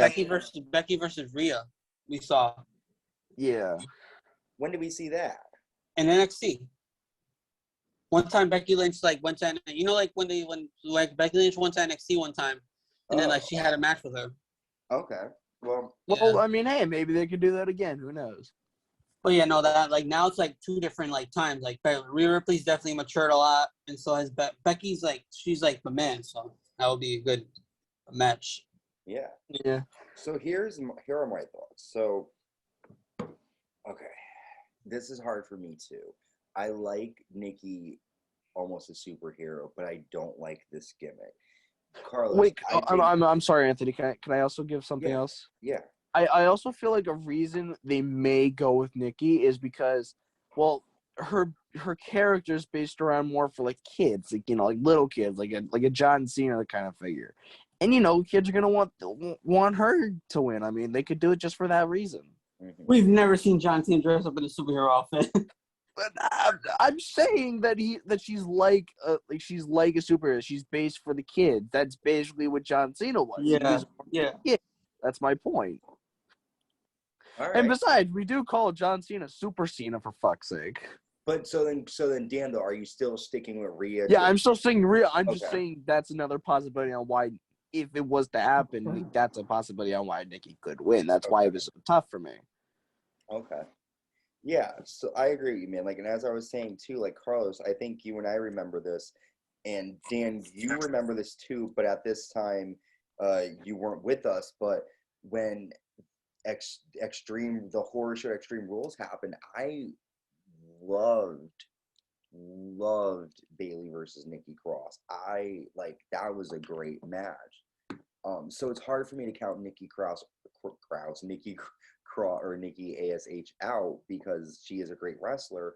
Becky versus Rhea. We saw. Yeah. When did we see that? In NXT. One time Becky Lynch went to when Becky Lynch went to NXT one time, and then she had a match with her. Okay. Well, yeah. I mean, hey, maybe they could do that again. Who knows? But yeah, no, that now it's two different times. Rhea Ripley's definitely matured a lot, and so has Becky's she's the man. So that would be a good match. Yeah. Yeah. So here are my thoughts. So, okay, this is hard for me too. I like Nikki, almost a superhero, but I don't like this gimmick. Carlos, wait, I'm sorry, Anthony. Can I also give something else? Yeah. I also feel like a reason they may go with Nikki is because, well, her character is based around more for kids, little kids, like a John Cena kind of figure, and kids are gonna want her to win. I mean, they could do it just for that reason. Mm-hmm. We've never seen John Cena dress up in a superhero outfit. But I'm saying that she's like a superhero. She's based for the kids. That's basically what John Cena was. Yeah. That's my point. All right. And besides, we do call John Cena Super Cena for fuck's sake. But so then, Dan, though, are you still sticking with Rhea? Yeah, I'm still saying Rhea. I'm just saying that's another possibility on why, if it was to happen, that's a possibility on why Nikki could win. That's why it was so tough for me. Okay. Yeah, so I agree with you, man. And as I was saying too, Carlos, I think you and I remember this, and Dan, you remember this too. But at this time, you weren't with us. But when the horror show Extreme Rules happened, I loved Bayley versus Nikki Cross. That was a great match. So it's hard for me to count Nikki A.S.H out because she is a great wrestler,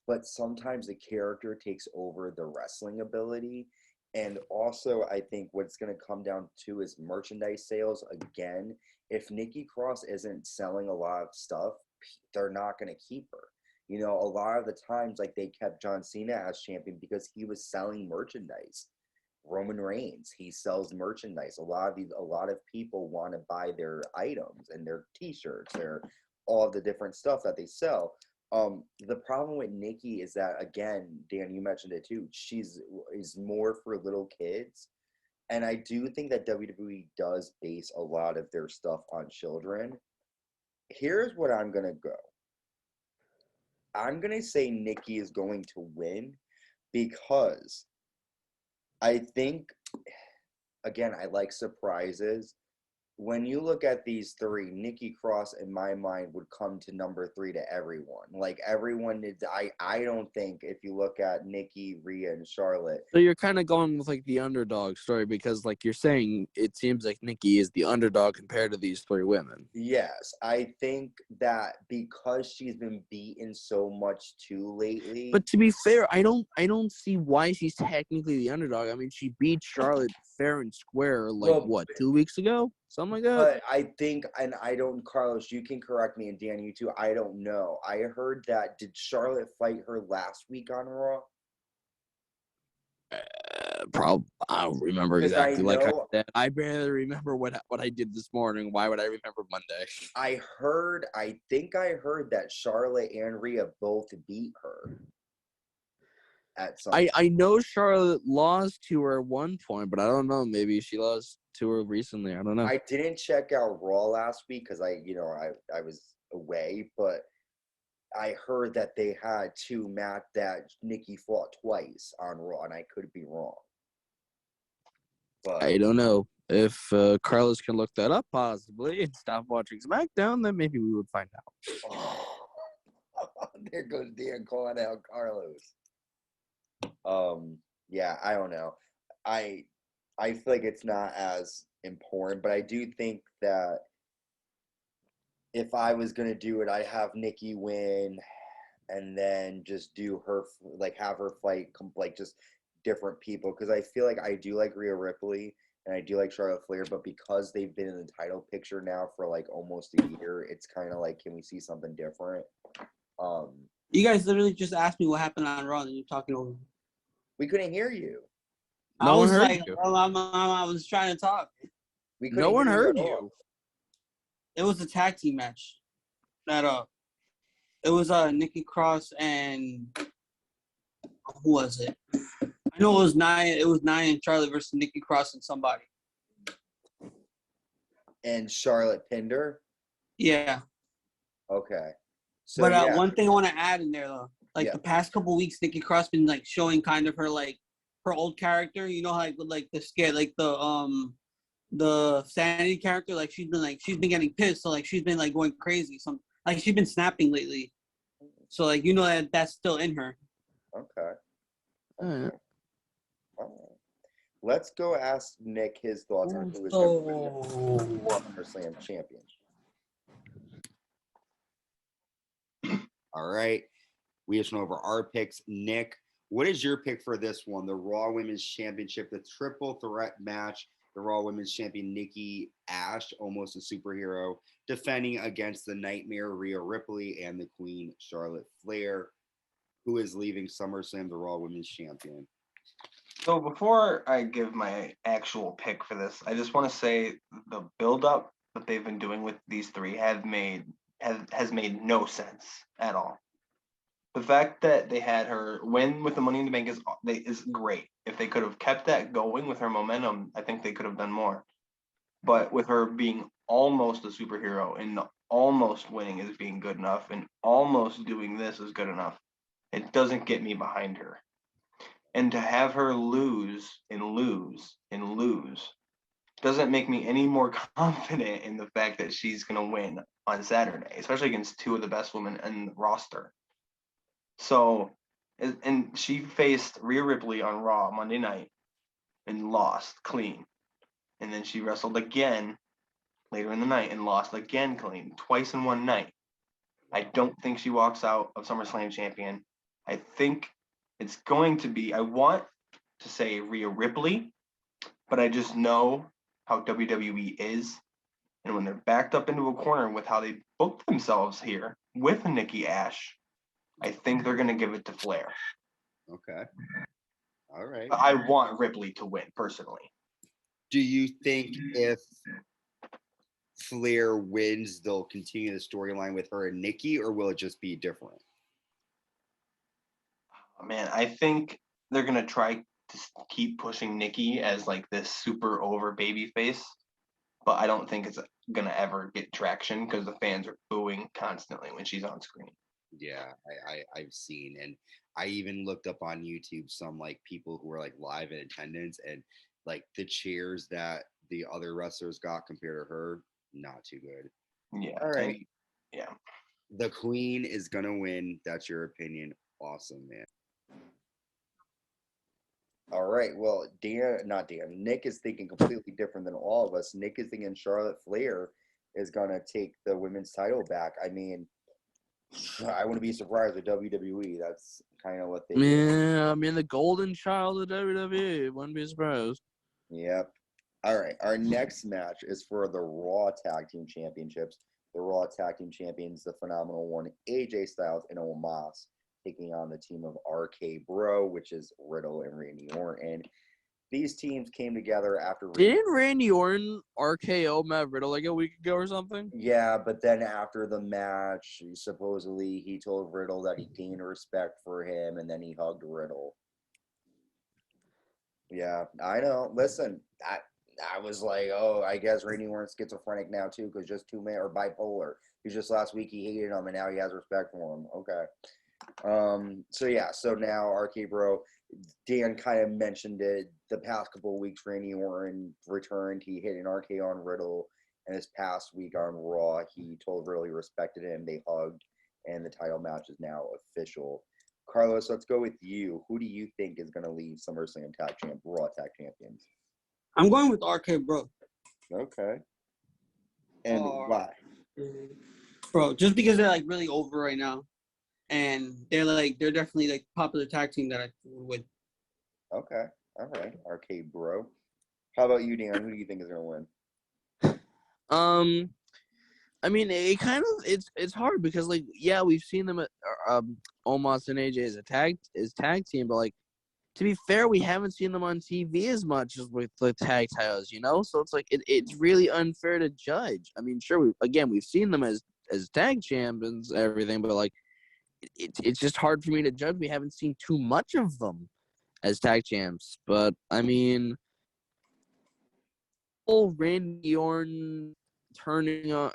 but sometimes the character takes over the wrestling ability. And also, I think what's going to come down to is merchandise sales. Again, if Nikki Cross isn't selling a lot of stuff, they're not going to keep her. A lot of the times, they kept John Cena as champion because he was selling merchandise. Roman Reigns, he sells merchandise. A lot of people want to buy their items and their T-shirts, all the different stuff that they sell. The problem with Nikki is that, again, Dan, you mentioned it too. Is more for little kids, and I do think that WWE does base a lot of their stuff on children. Here's what I'm going to go. I'm going to say Nikki is going to win because I think, again, I like surprises. When you look at these three, Nikki Cross, in my mind, would come to number 3 to everyone. Like, everyone needs, I don't think, if you look at Nikki, Rhea, and Charlotte. So you're kind of going with, like, the underdog story because, like you're saying, it seems like Nikki is the underdog compared to these 3 women. Yes, I think that because she's been beaten so much too lately. But to be fair, I don't see why she's technically the underdog. I mean, she beat Charlotte fair and square, like, Well, 2 weeks ago? Something like that? But I think, and I don't, Carlos, you can correct me, and Dan, you too, I don't know. I heard that, did Charlotte fight her last week on Raw? Probably, I don't remember 'Cause I exactly. Like I know- said, I barely remember what I did this morning. Why would I remember Monday? I think I heard that Charlotte and Rhea both beat her at some I know Charlotte lost to her at one point, but I don't know. Maybe she lost to her recently. I don't know. I didn't check out Raw last week because I was away, but I heard that they had that Nikki fought twice on Raw, and I could be wrong. But I don't know. If Carlos can look that up possibly and stop watching SmackDown, then maybe we would find out. there goes Dan calling out Carlos. Yeah, I don't know. I feel like it's not as important, but I do think that if I was gonna do it, I'd have Nikki win, and then just do her have her fight like just different people, because I feel like I do like Rhea Ripley and I do like Charlotte Flair, but because they've been in the title picture now for like almost a year, it's kind of like, can we see something different? You guys literally just asked me what happened on Raw, and you're talking over. We couldn't hear you. No one heard you. I was trying to talk. We couldn't No one hear heard at all. you. It was a tag team match. It was Nikki Cross and who was it? I know it was Nia. It was Nia and Charlotte versus Nikki Cross and somebody. And Charlotte pinned her? Yeah. Okay. So, But yeah. one thing I want to add in there though, like Yeah. the past couple weeks, Nikki Cross been like showing kind of her her old character. You know, like the scare, like the sanity character. Like she's been getting pissed, so like she's been like going crazy. She's been snapping lately. So like that's still in her. Okay. All right. All right. Let's go ask Nick his thoughts on who is SummerSlam champion. All right. We just went over our picks. Nick, what is your pick for this one? The Raw Women's Championship, the triple threat match. The Raw Women's Champion Nikki A.S.H, almost a superhero, defending against the Nightmare Rhea Ripley and the Queen Charlotte Flair, who is leaving SummerSlam the Raw Women's Champion. So before I give my actual pick for this, I just want to say the build-up that they've been doing with these three has made no sense at all. The fact that they had her win with the Money in the Bank is great. If they could have kept that going with her momentum, I think they could have done more. But with her being almost a superhero and almost winning is being good enough and almost doing this is good enough, it doesn't get me behind her. And to have her lose and lose and lose doesn't make me any more confident in the fact that she's going to win on Saturday, especially against two of the best women in the roster. So, and she faced Rhea Ripley on Raw Monday night and lost clean. And then she wrestled again later in the night and lost again clean, twice in one night. I don't think she walks out of SummerSlam champion. I think it's going to be, I want to say Rhea Ripley, but I just know how WWE is. And when they're backed up into a corner with how they booked themselves here with Nikki A.S.H, I think they're going to give it to Flair. Okay. All right. I want Ripley to win, personally. Do you think if Flair wins, they'll continue the storyline with her and Nikki, or will it just be different? Man, I think they're going to try to keep pushing Nikki as like this super over baby face, but I don't think it's gonna ever get traction because the fans are booing constantly when she's on screen. Yeah, I've seen, and I even looked up on YouTube some like people who were like live in attendance, and like the cheers that the other wrestlers got compared to her, not too good. Yeah. All right. Yeah. The queen is gonna win. That's your opinion. Awesome, man. All right. Well, Nick is thinking completely different than all of us. Nick is thinking Charlotte Flair is gonna take the women's title back. I mean, I wouldn't be surprised with WWE. That's kind of what they do. Yeah, I mean the golden child of WWE. Wouldn't be surprised. Yep. All right. Our next match is for the Raw Tag Team Championships. The Raw Tag Team Champions, the phenomenal one, AJ Styles and Omos, taking on the team of RK Bro, which is Riddle and Randy Orton. These teams came together after. Didn't Randy Orton RKO Matt Riddle like a week ago or something? Yeah, but then after the match, supposedly he told Riddle that he gained respect for him, and then he hugged Riddle. Yeah, I know. Listen, I was like, oh, I guess Randy Orton's schizophrenic now too, because just 2 men or bipolar. Because just last week he hated him, and now he has respect for him. Okay. So now RK Bro, Dan kind of mentioned it. The past couple of weeks, Randy Orton returned. He hit an RK on Riddle, and this past week on Raw, he told Riddle he respected him. They hugged, and the title match is now official. Carlos, let's go with you. Who do you think is going to leave SummerSlam Raw Tag Champions? I'm going with RK Bro. Okay. And why? Bro, just because they're like really over right now. And they're definitely like popular tag team that I would. Okay. All right. RK Bro. How about you, Dan? Who do you think is going to win? I mean, it's hard because like we've seen them at Omos and AJ as tag team, but like to be fair, we haven't seen them on TV as much as with the tag titles, you know. So it's like it's really unfair to judge. I mean, sure, we've seen them as tag champions, and everything, but like it's just hard for me to judge. We haven't seen too much of them as tag champs, but I mean, Randy Orton turning on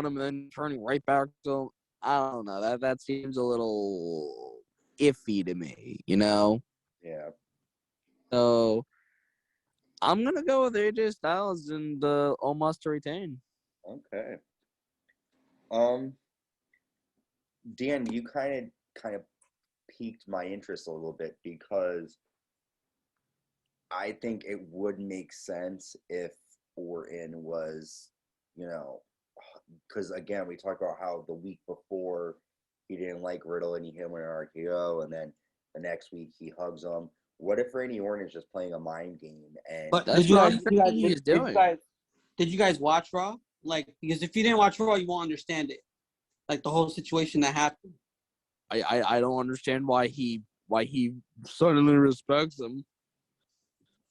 him and then turning right back to him. I don't know. That seems a little iffy to me, you know? Yeah. So I'm gonna go with AJ Styles and Omos to retain. Okay. Dan, you kind of piqued my interest a little bit because I think it would make sense if Orton was, because again, we talked about how the week before he didn't like Riddle and he hit him with an RKO, and then the next week he hugs him. What if Randy Orton is just playing a mind game? And But That's what he's doing. Did you guys watch Raw? Like, because if you didn't watch Raw, you won't understand it. Like the whole situation that happened. I don't understand why he suddenly respects him.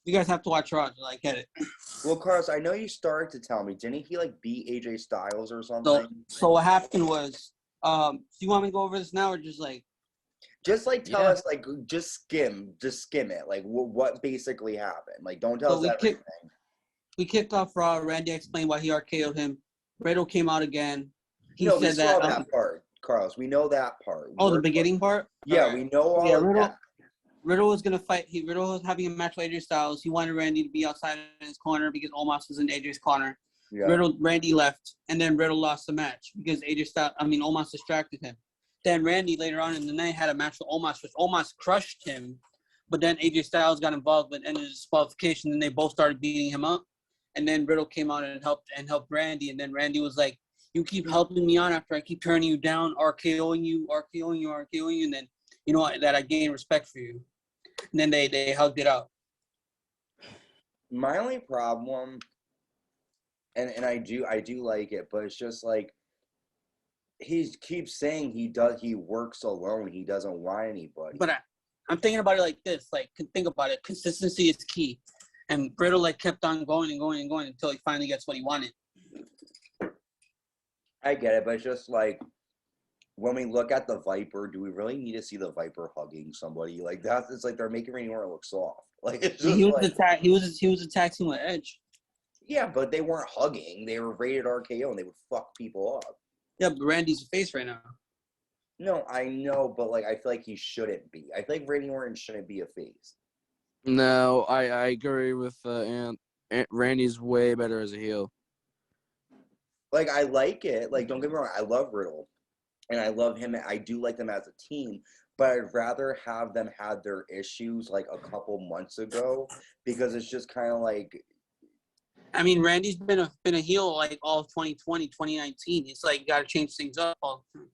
You guys have to watch Raw to like get it. Well, Carlos, I know you started to tell me. Didn't he like beat AJ Styles or something? So what happened was, do you want me to go over this now or just like? Just like tell us, like just skim it. Like what basically happened. Like don't tell us everything. We kicked off Raw. Randy explained why he RKO'd him. Riddle came out again. We saw that part, Carlos. We know that part. The beginning part? Yeah, right. We know all of that. Riddle was gonna fight. Riddle was having a match with AJ Styles. He wanted Randy to be outside in his corner because Omos was in AJ's corner. Yeah. Randy left, and then Riddle lost the match because Omos distracted him. Then Randy later on in the night had a match with Omos, which Omos crushed him. But then AJ Styles got involved with ended disqualification, and they both started beating him up. And then Riddle came out and helped Randy, and then Randy was like, "You keep helping me on after I keep turning you down, RKOing you, and then you know what, that I gain respect for you." And then they hugged it out. My only problem, and I do like it, but it's just like he keeps saying he works alone. He doesn't want anybody. But I'm thinking about it like this. Like, think about it. Consistency is key. And Riddle kept on going until he finally gets what he wanted. I get it, but it's just like when we look at the Viper, do we really need to see the Viper hugging somebody? Like that's it's like they're making Randy Orton look soft. Like it's just He was like attacked. He was attacking with Edge. yeah, but they weren't hugging. They were rated RKO and they would fuck people up. Yeah, but Randy's face right now. No, I know, but like I feel like he shouldn't be. I feel like Randy Orton shouldn't be a face. No, I agree with Randy's way better as a heel. Like I like it. Like don't get me wrong, I love Riddle, and I love him. I do like them as a team, but I'd rather have them had their issues like a couple months ago because it's just kind of like I mean, Randy's been a heel like all of 2020, 2019. It's like you got to change things up all the time.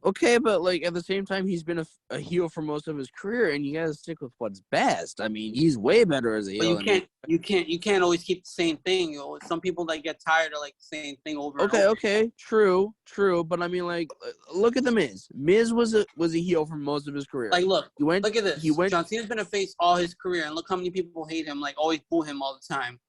Okay, but like at the same time, he's been a heel for most of his career, and you gotta stick with what's best. I mean, he's way better as a heel. But you can't always keep the same thing. You know, some people that get tired of like the same thing over. Okay, and over. okay, true, but I mean, like, look at the Miz. Miz was a heel for most of his career. Like, look at this. He went. John Cena's been a face all his career, and look how many people hate him. Like, always boo him all the time.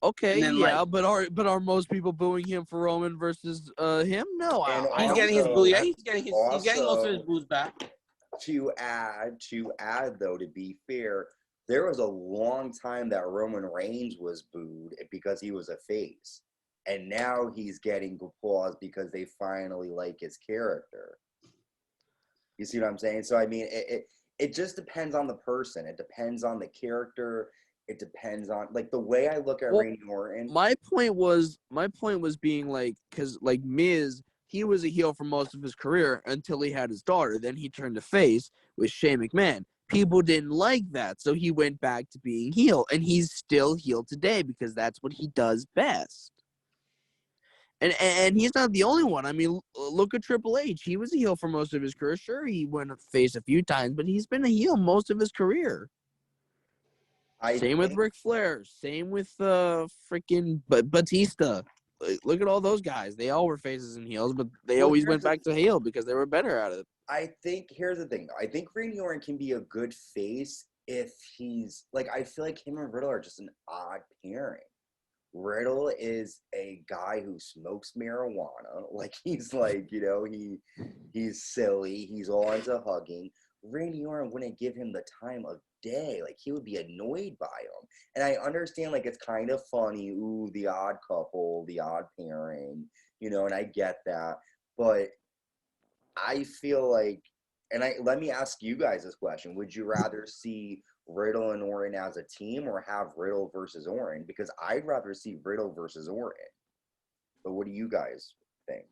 Okay, then, yeah, like, but are most people booing him for Roman versus him? No, And he's getting his boo. Yeah, he's getting most of his boos back. To add though, to be fair, there was a long time that Roman Reigns was booed because he was a face, and now he's getting applause because they finally like his character. You see what I'm saying? So I mean, it just depends on the person. It depends on the character. It depends on like the way I look at Randy Orton. My point was being like, because like Miz, he was a heel for most of his career until he had his daughter. Then he turned to face with Shane McMahon. People didn't like that, so he went back to being heel, and he's still heel today because that's what he does best. And he's not the only one. I mean, look at Triple H. He was a heel for most of his career. Sure, he went face a few times, but he's been a heel most of his career. Same with Ric Flair. Same with freaking Batista. Look at all those guys. They all were faces and heels, but they always went back to heel because they were better at it. I think here's the thing, though. I think Randy Orton can be a good face if he's like. I feel like him and Riddle are just an odd pairing. Riddle is a guy who smokes marijuana. Like he's like, you know, he's silly. He's all into hugging. Randy Orton wouldn't give him the time of day. Like he would be annoyed by him. And I understand like it's kind of funny, ooh, the odd couple, the odd pairing, you know, and I get that. But I feel like let me ask you guys this question. Would you rather see Riddle and Orton as a team or have Riddle versus Orton? Because I'd rather see Riddle versus Orton. But what do you guys think?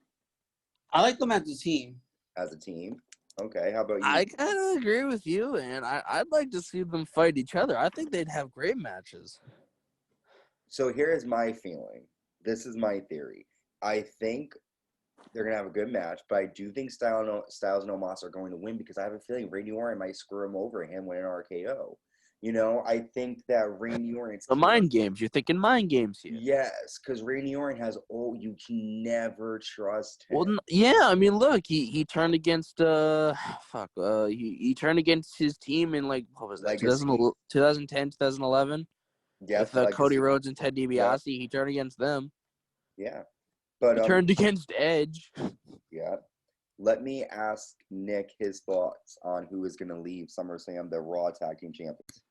I like them as a team. As a team? Okay, how about you? I kind of agree with you, and I'd like to see them fight each other. I think they'd have great matches. So here is my feeling. This is my theory. I think they're going to have a good match, but I do think Styles and Omos are going to win because I have a feeling Randy Orton might screw him over and him win an RKO. You know, I think that Randy Orton's... The mind games. You're thinking mind games here. Yes, because Randy Orton has... Oh, you can never trust him. Well, yeah, I mean, look, he turned against... he turned against his team in, like, what was that? 2010, 2011? Yeah, with Cody Rhodes and Ted DiBiase. Yeah. He turned against them. Yeah. But he turned against Edge. Yeah. Let me ask Nick his thoughts on who is going to leave SummerSlam, the Raw Tag Team Champions.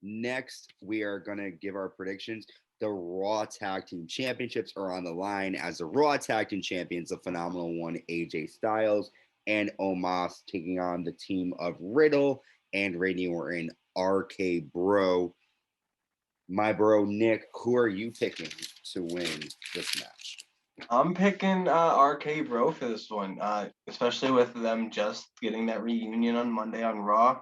Next, we are going to give our predictions. The Raw Tag Team Championships are on the line as the Raw Tag Team Champions, the phenomenal one, AJ Styles and Omos, taking on the team of Riddle and Randy Orton, RK Bro. My bro, Nick, who are you picking to win this match? I'm picking RK Bro for this one, especially with them just getting that reunion on Monday on Raw.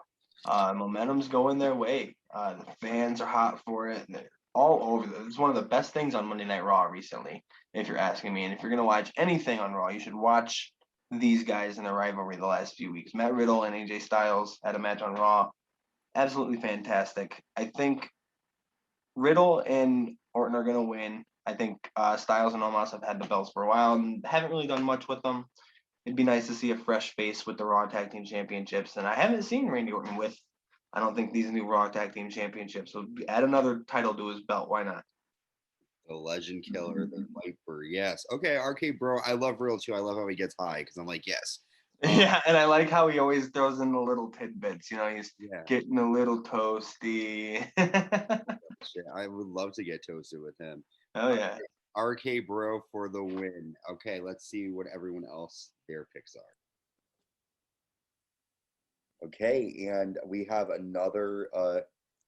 Momentum's going their way. The fans are hot for it. They're all over it. It's one of the best things on Monday Night Raw recently, if you're asking me. And if you're going to watch anything on Raw, you should watch these guys in the rivalry the last few weeks. Matt Riddle and AJ Styles had a match on Raw. Absolutely fantastic. I think Riddle and Orton are going to win. I think Styles and Omos have had the belts for a while and haven't really done much with them. It'd be nice to see a fresh face with the Raw Tag Team Championships. And I haven't seen Randy Orton with, I don't think, these new Raw Tag Team Championships. So add another title to his belt. Why not? The Legend Killer, the Viper. Yes. Okay, RK Bro. I love Real too. I love how he gets high because I'm like, yes. Yeah, and I like how he always throws in the little tidbits. You know, he's Yeah. getting a little toasty. Shit, I would love to get toasted with him. Oh yeah. RK Bro for the win. Okay, let's see what everyone else their picks are. Okay, and we have another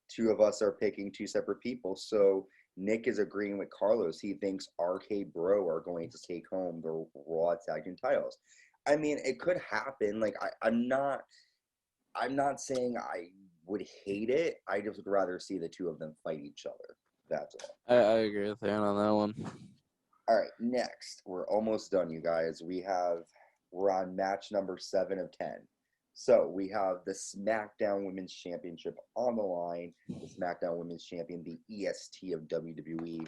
two of us are picking two separate people. So Nick is agreeing with Carlos. He thinks RK Bro are going to take home the Raw Tag Team titles. I mean, it could happen. Like I'm not saying I would hate it. I just would rather see the two of them fight each other. That's all. I agree with Dan on that one. All right, next. We're almost done, you guys. We're on match number 7 of 10. So we have the SmackDown Women's Championship on the line. The SmackDown Women's Champion, the EST of WWE,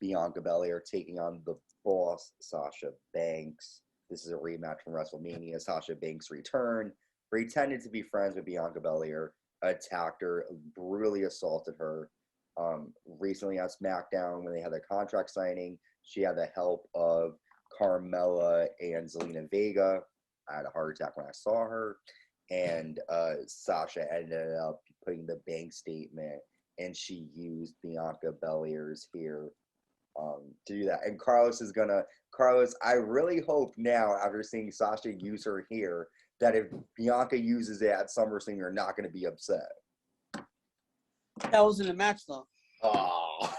Bianca Belair, taking on the boss, Sasha Banks. This is a rematch from WrestleMania. Sasha Banks returned, pretended to be friends with Bianca Belair, attacked her, brutally assaulted her. Recently on SmackDown, when they had their contract signing, she had the help of Carmella and Zelina Vega. I had a heart attack when I saw her. And Sasha ended up putting the bank statement, and she used Bianca Belair's hair to do that. And Carlos, I really hope now, after seeing Sasha use her hair, that if Bianca uses it at SummerSlam, you're not going to be upset. That was in a match, though. Oh.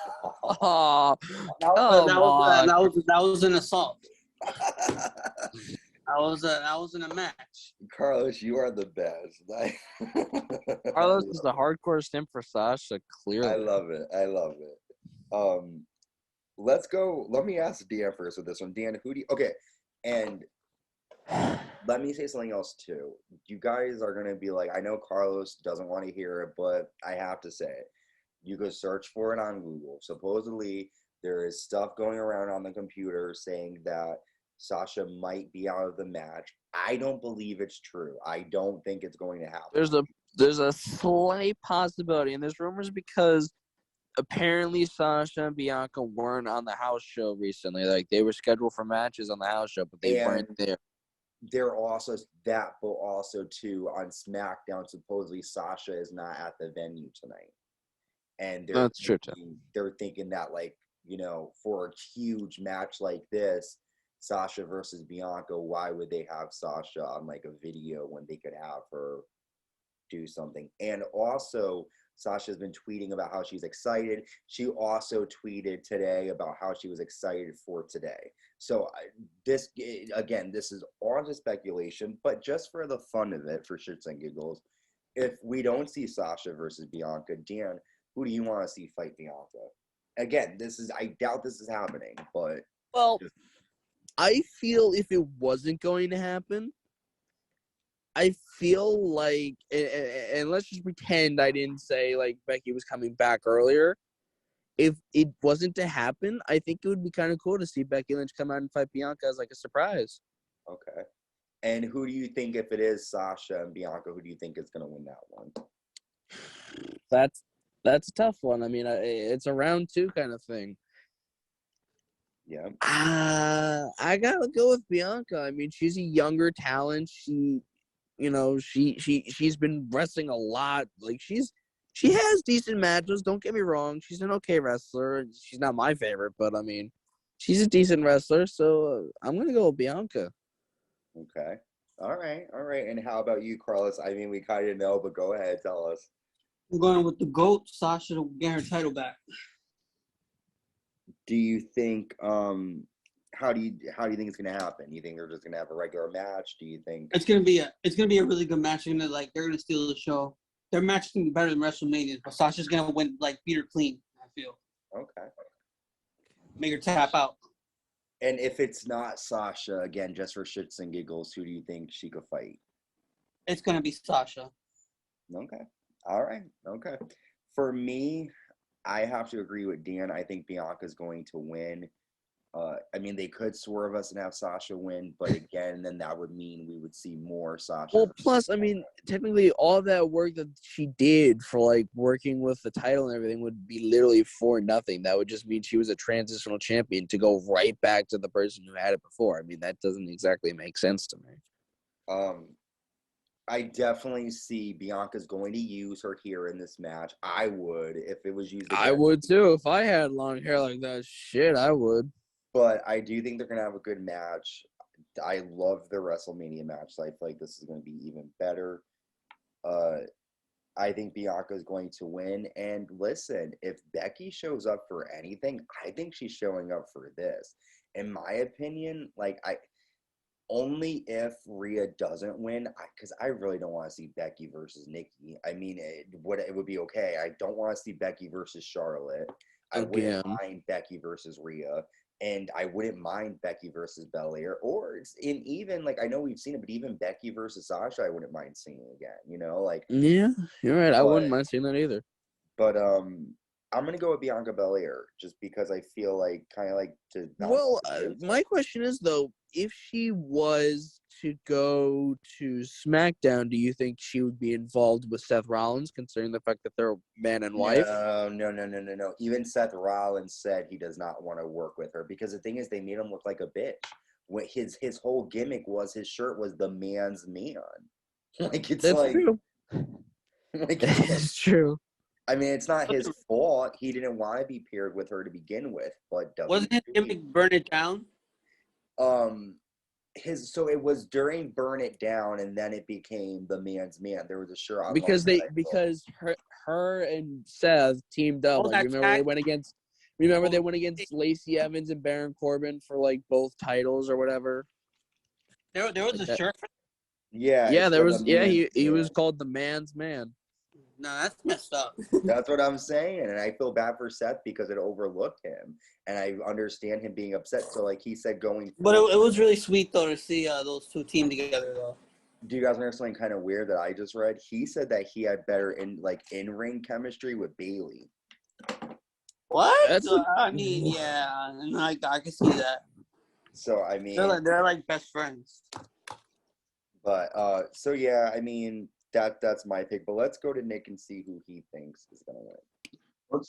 Oh, That was an assault. That was in a match. Carlos, you are the best. Carlos is the hardcore simp for Sasha, clearly. I love it. Let's go. Let me ask Dan first with this one. Dan, okay, and let me say something else too. You guys are gonna be like, I know Carlos doesn't want to hear it, but I have to say it. You could search for it on Google. Supposedly, there is stuff going around on the computer saying that Sasha might be out of the match. I don't believe it's true. I don't think it's going to happen. There's a slight possibility, and there's rumors because apparently Sasha and Bianca weren't on the house show recently. Like, they were scheduled for matches on the house show, but they weren't there. They're also that, but also too on SmackDown. Supposedly Sasha is not at the venue tonight, and That's true too. They're thinking that, like, you know, for a huge match like this, Sasha versus Bianca, why would they have Sasha on like a video when they could have her do something? And also, Sasha's been tweeting about how she's excited. She also tweeted today about how she was excited for today. So this is all just speculation, but just for the fun of it, for shits and giggles, if we don't see Sasha versus Bianca, Dan, who do you want to see fight Bianca? Again, I doubt this is happening, but I feel if it wasn't going to happen, I feel like, and let's just pretend I didn't say, like, Becky was coming back earlier. If it wasn't to happen, I think it would be kind of cool to see Becky Lynch come out and fight Bianca as, like, a surprise. Okay. And who do you think, if it is Sasha and Bianca, who do you think is going to win that one? That's a tough one. I mean, it's a round 2 kind of thing. Yeah. I gotta go with Bianca. I mean, she's a younger talent. She's been wrestling a lot. Like, she has decent matches. Don't get me wrong. She's an okay wrestler. She's not my favorite, but I mean, she's a decent wrestler. So I'm gonna go with Bianca. Okay. All right. And how about you, Carlos? I mean, we kind of know, but go ahead, tell us. I'm going with the GOAT, Sasha, to get her title back. Do you think how do you think it's gonna happen? You think they're just gonna have a regular match? Do you think it's gonna be a really good match? They're gonna steal the show. Their match is gonna be better than WrestleMania, but Sasha's gonna win, like, beat her clean, I feel. Okay. Make her tap out. And if it's not Sasha, again, just for shits and giggles, who do you think she could fight? It's gonna be Sasha. Okay. All right. Okay. For me, I have to agree with Dan. I think Bianca's going to win. I mean, they could swerve us and have Sasha win, but again, then that would mean we would see more Sasha. Well, plus, I mean, technically, all that work that she did for like working with the title and everything would be literally for nothing. That would just mean she was a transitional champion to go right back to the person who had it before. I mean, that doesn't exactly make sense to me. I definitely see Bianca's going to use her here in this match. I would if it was used again. I would too if I had long hair like that. Shit, I would. But I do think they're going to have a good match. I love the WrestleMania match. So I feel like this is going to be even better. I think Bianca is going to win. And listen, if Becky shows up for anything, I think she's showing up for this. In my opinion, only if Rhea doesn't win, because I really don't want to see Becky versus Nikki. I mean, it would be okay. I don't want to see Becky versus Charlotte. I wouldn't mind Becky versus Rhea. And I wouldn't mind Becky versus Belair, even I know we've seen it, but even Becky versus Sasha, I wouldn't mind seeing again. Yeah, you're right. I wouldn't mind seeing that either. But I'm gonna go with Bianca Belair just because I feel Well, my question is though, if she was to go to SmackDown, do you think she would be involved with Seth Rollins, considering the fact that they're man and wife? No. Even Seth Rollins said he does not want to work with her because the thing is, they made him look like a bitch. What his whole gimmick was, his shirt was the man's man. True. That's true. I mean, it's not his fault. He didn't want to be paired with her to begin with, but wasn't his gimmick Burn It Down? So it was during Burn It Down, and then it became the man's man. There was a shirt on because her and Seth teamed up. They went against. Remember they went against Lacey Evans and Baron Corbin for both titles or whatever. There was a shirt. Yeah, there was. Yeah, he was called the man's man. No, that's messed up. That's what I'm saying, and I feel bad for Seth because it overlooked him, and I understand him being upset. So, he said, going. But it was really sweet though to see those two team together though. Do you guys know something kind of weird that I just read? He said that he had better in-ring chemistry with Bayley. What? I mean, yeah, and I can see that. So I mean, they're like best friends. But so yeah, I mean. That's my pick, but let's go to Nick and see who he thinks is gonna win.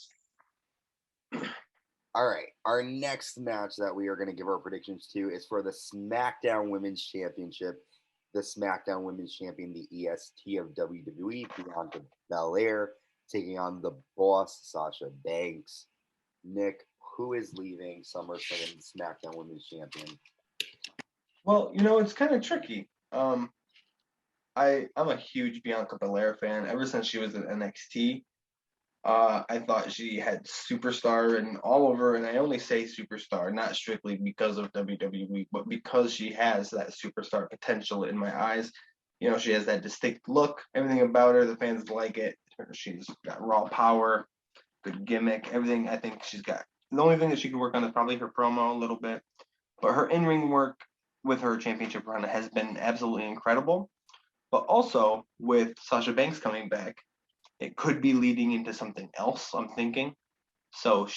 All right, our next match that we are gonna give our predictions to is for the SmackDown Women's Championship. The SmackDown Women's Champion, the EST of WWE, Bianca Belair, taking on the Boss Sasha Banks. Nick, who is leaving SummerSlam, the SmackDown Women's Champion? Well, it's kind of tricky. I'm a huge Bianca Belair fan. Ever since she was at NXT, I thought she had superstar and all over. And I only say superstar, not strictly because of WWE, but because she has that superstar potential in my eyes. She has that distinct look. Everything about her, the fans like it. She's got raw power, good gimmick, everything. I think she's got. The only thing that she could work on is probably her promo a little bit, but her in-ring work with her championship run has been absolutely incredible. But also, with Sasha Banks coming back, it could be leading into something else, I'm thinking. So,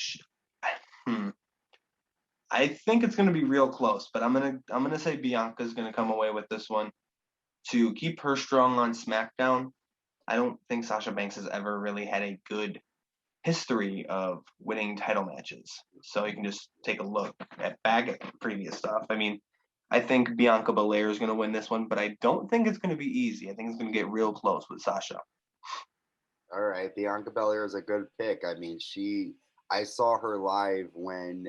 I think it's going to be real close, but I'm gonna say Bianca's going to come away with this one to keep her strong on SmackDown. I don't think Sasha Banks has ever really had a good history of winning title matches. So you can just take a look back at previous stuff. I mean, I think Bianca Belair is going to win this one, but I don't think it's going to be easy. I think it's going to get real close with Sasha. All right, Bianca Belair is a good pick. I mean, I saw her live when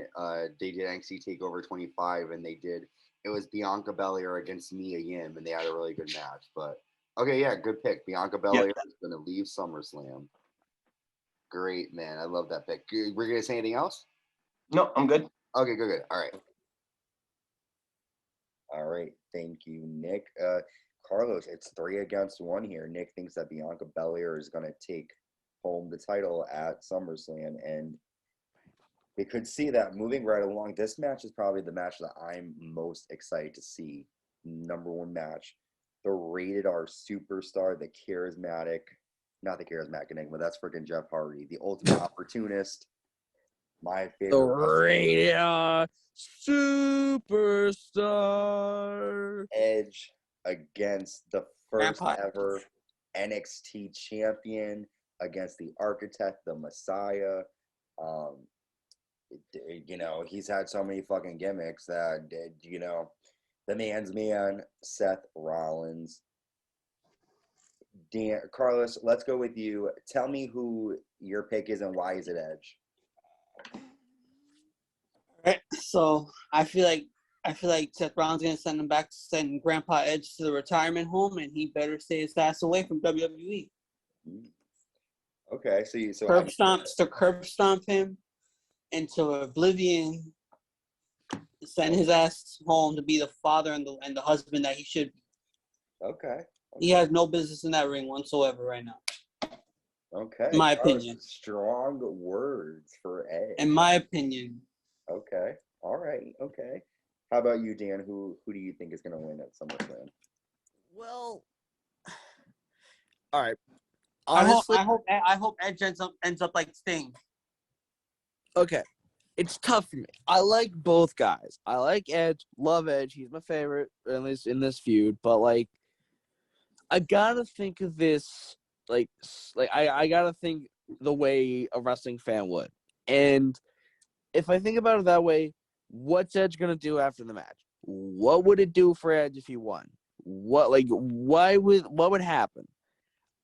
they did NXT TakeOver 25, and it was Bianca Belair against Mia Yim, and they had a really good match. But okay, yeah, good pick. Bianca Belair is going to leave SummerSlam. Great, man. I love that pick. We're going to say anything else? No, I'm good. Okay, good. All right. All right, thank you, Nick. Carlos, it's 3 against 1 here. Nick thinks that Bianca Belair is going to take home the title at SummerSlam, and we could see that moving right along. This match is probably the match that I'm most excited to see. Number 1 match. The rated R superstar, the charismatic, not the charismatic enigma, that's freaking Jeff Hardy, the ultimate opportunist. My favorite. Superstar. Edge against the first Grandpa ever NXT champion, against the architect, the Messiah. He's had so many fucking gimmicks that, the man's man, Seth Rollins. Carlos, let's go with you. Tell me who your pick is and why is it Edge? Right. So I feel like Seth Rollins gonna send Grandpa Edge to the retirement home, and he better stay his ass away from WWE. Okay, so Curb stomp him into oblivion. Send his ass home to be the father and the husband that he should be. Okay. He has no business in that ring whatsoever right now. Okay. In my opinion. Strong words for Edge. In my opinion. Okay. All right. Okay. How about you, Dan? Who do you think is going to win at SummerSlam? Well, all right. Honestly, Honestly, I hope Edge ends up like Sting. okay. It's tough for me. I like both guys. I like Edge. Love Edge. He's my favorite, at least in this feud. But, like, I gotta think of this, I gotta think the way a wrestling fan would. And if I think about it that way, what's Edge gonna do after the match? What would it do for Edge if he won? What would happen?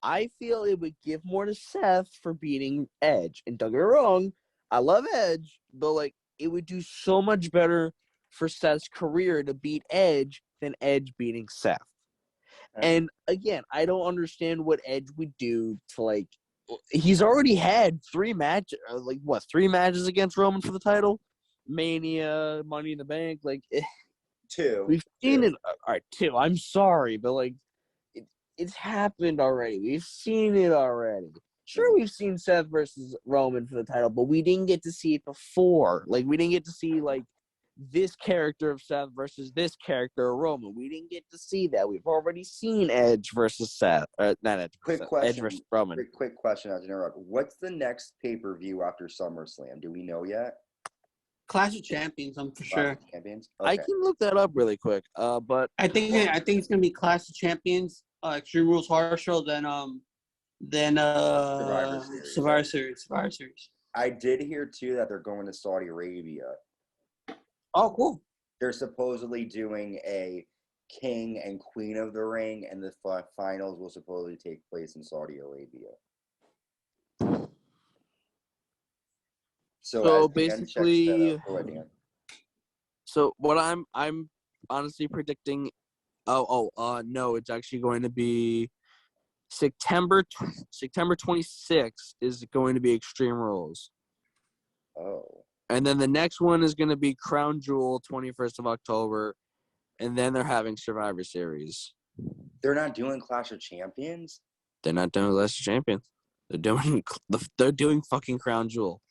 I feel it would give more to Seth for beating Edge. And don't get me wrong, I love Edge, but like it would do so much better for Seth's career to beat Edge than Edge beating Seth. And again, I don't understand what Edge would do to he's already had three matches against Roman for the title? Mania, Money in the Bank, Two. We've seen it. All right, two. I'm sorry, but it's happened already. We've seen it already. Sure, we've seen Seth versus Roman for the title, but we didn't get to see it before. We didn't get to see this character of Seth versus this character of Roman. We didn't get to see that. We've already seen Edge versus Seth. Not Edge. Quick question. Edge versus Roman. Quick question. I'll interrupt. What's the next pay-per-view after SummerSlam? Do we know yet? Clash of Champions, I'm for sure. Champions. I Okay. can look that up really quick. But I think it's gonna be Clash of Champions, Extreme Rules Horror Show, then Survivor Series. I did hear too that they're going to Saudi Arabia. Oh, cool. They're supposedly doing a King and Queen of the Ring, and the finals will supposedly take place in Saudi Arabia. So as Dan checks basically, that out, go ahead, Dan. so what I'm honestly predicting. No, it's actually going to be September 26th is going to be Extreme Rules. Oh. And then the next one is going to be Crown Jewel, 21st of October. And then they're having Survivor Series. They're not doing Clash of Champions? They're not doing Clash of Champions. They're doing fucking Crown Jewel.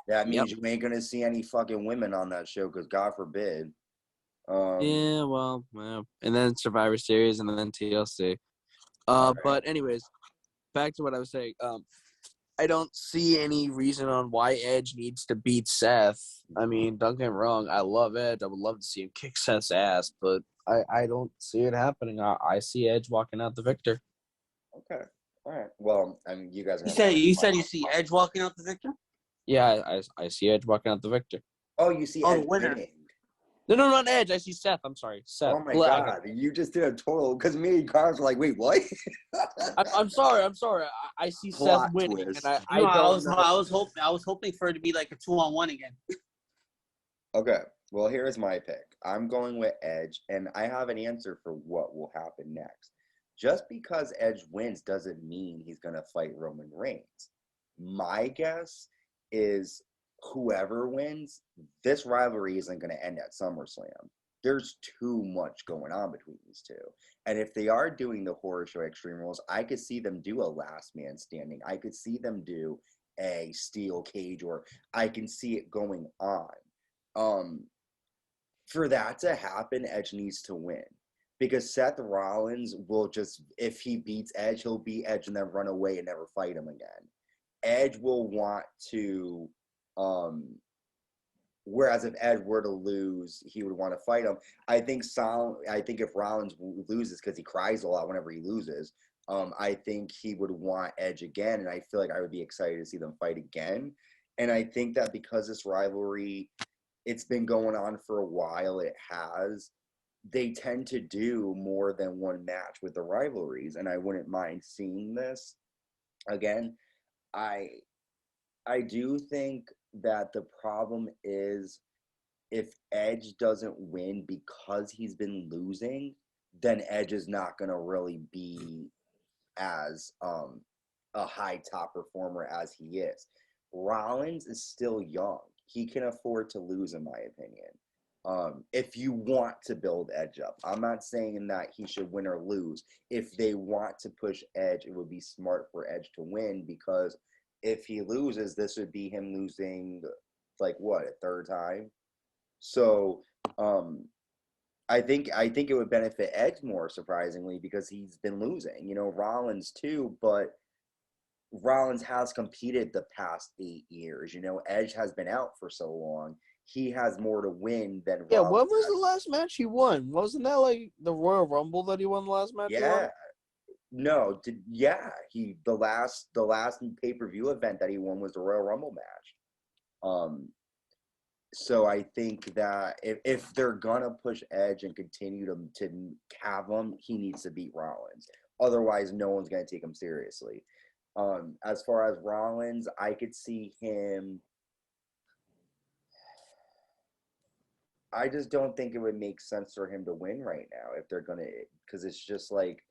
That means you ain't going to see any fucking women on that show, because God forbid. Yeah. And then Survivor Series and then TLC. Right. But anyways, back to what I was saying. I don't see any reason on why Edge needs to beat Seth. I mean, don't get me wrong. I love Edge. I would love to see him kick Seth's ass, but I don't see it happening. I see Edge walking out the victor. Okay. All right. Well, I mean, you guys are... You said you see Edge walking out the victor? Yeah, I see Edge walking out the victor. Oh, you see the Edge winner. winning. No, not Edge. I see Seth. I'm sorry. Seth. Oh, my God. You just did a total... Because me and Cars were like, wait, what? I'm sorry. I see Plot Seth winning. twist. And I was hoping for it to be like a 2-on-1 again. Okay. Well, here's my pick. I'm going with Edge, and I have an answer for what will happen next. Just because Edge wins doesn't mean he's going to fight Roman Reigns. My guess is whoever wins, this rivalry isn't going to end at SummerSlam. There's too much going on between these two. And if they are doing the horror show Extreme Rules, I could see them do a last man standing. I could see them do a steel cage, or I can see it going on. For that to happen, Edge needs to win. Because Seth Rollins will just, if he beats Edge, he'll beat Edge and then run away and never fight him again. Edge will want to Whereas if Edge were to lose, he would want to fight him. I think if Rollins loses because he cries a lot whenever he loses, I think he would want Edge again, and I feel like I would be excited to see them fight again. And I think that because this rivalry, it's been going on for a while, they tend to do more than one match with the rivalries, and I wouldn't mind seeing this again. I do think that the problem is if Edge doesn't win because he's been losing, then Edge is not going to really be as a high top performer as he is. Rollins is still young. He can afford to lose, in my opinion. If you want to build Edge up, I'm not saying that he should win or lose. If they want to push Edge, it would be smart for Edge to win, because if he loses, this would be him losing, like, what, a third time? So, I think it would benefit Edge more, surprisingly, because he's been losing. You know, Rollins too, but Rollins has competed the past 8 years. You know, Edge has been out for so long. He has more to win than Yeah, Rollins when was has. the last match he won? Wasn't that like the Royal Rumble that he won the last match? Yeah. No, the last pay-per-view event that he won was the Royal Rumble match. So I think that if they're gonna push Edge and continue to have him, he needs to beat Rollins. Otherwise, no one's gonna take him seriously. As far as Rollins, I could see him. I just don't think it would make sense for him to win right now if they're gonna, because it's just like,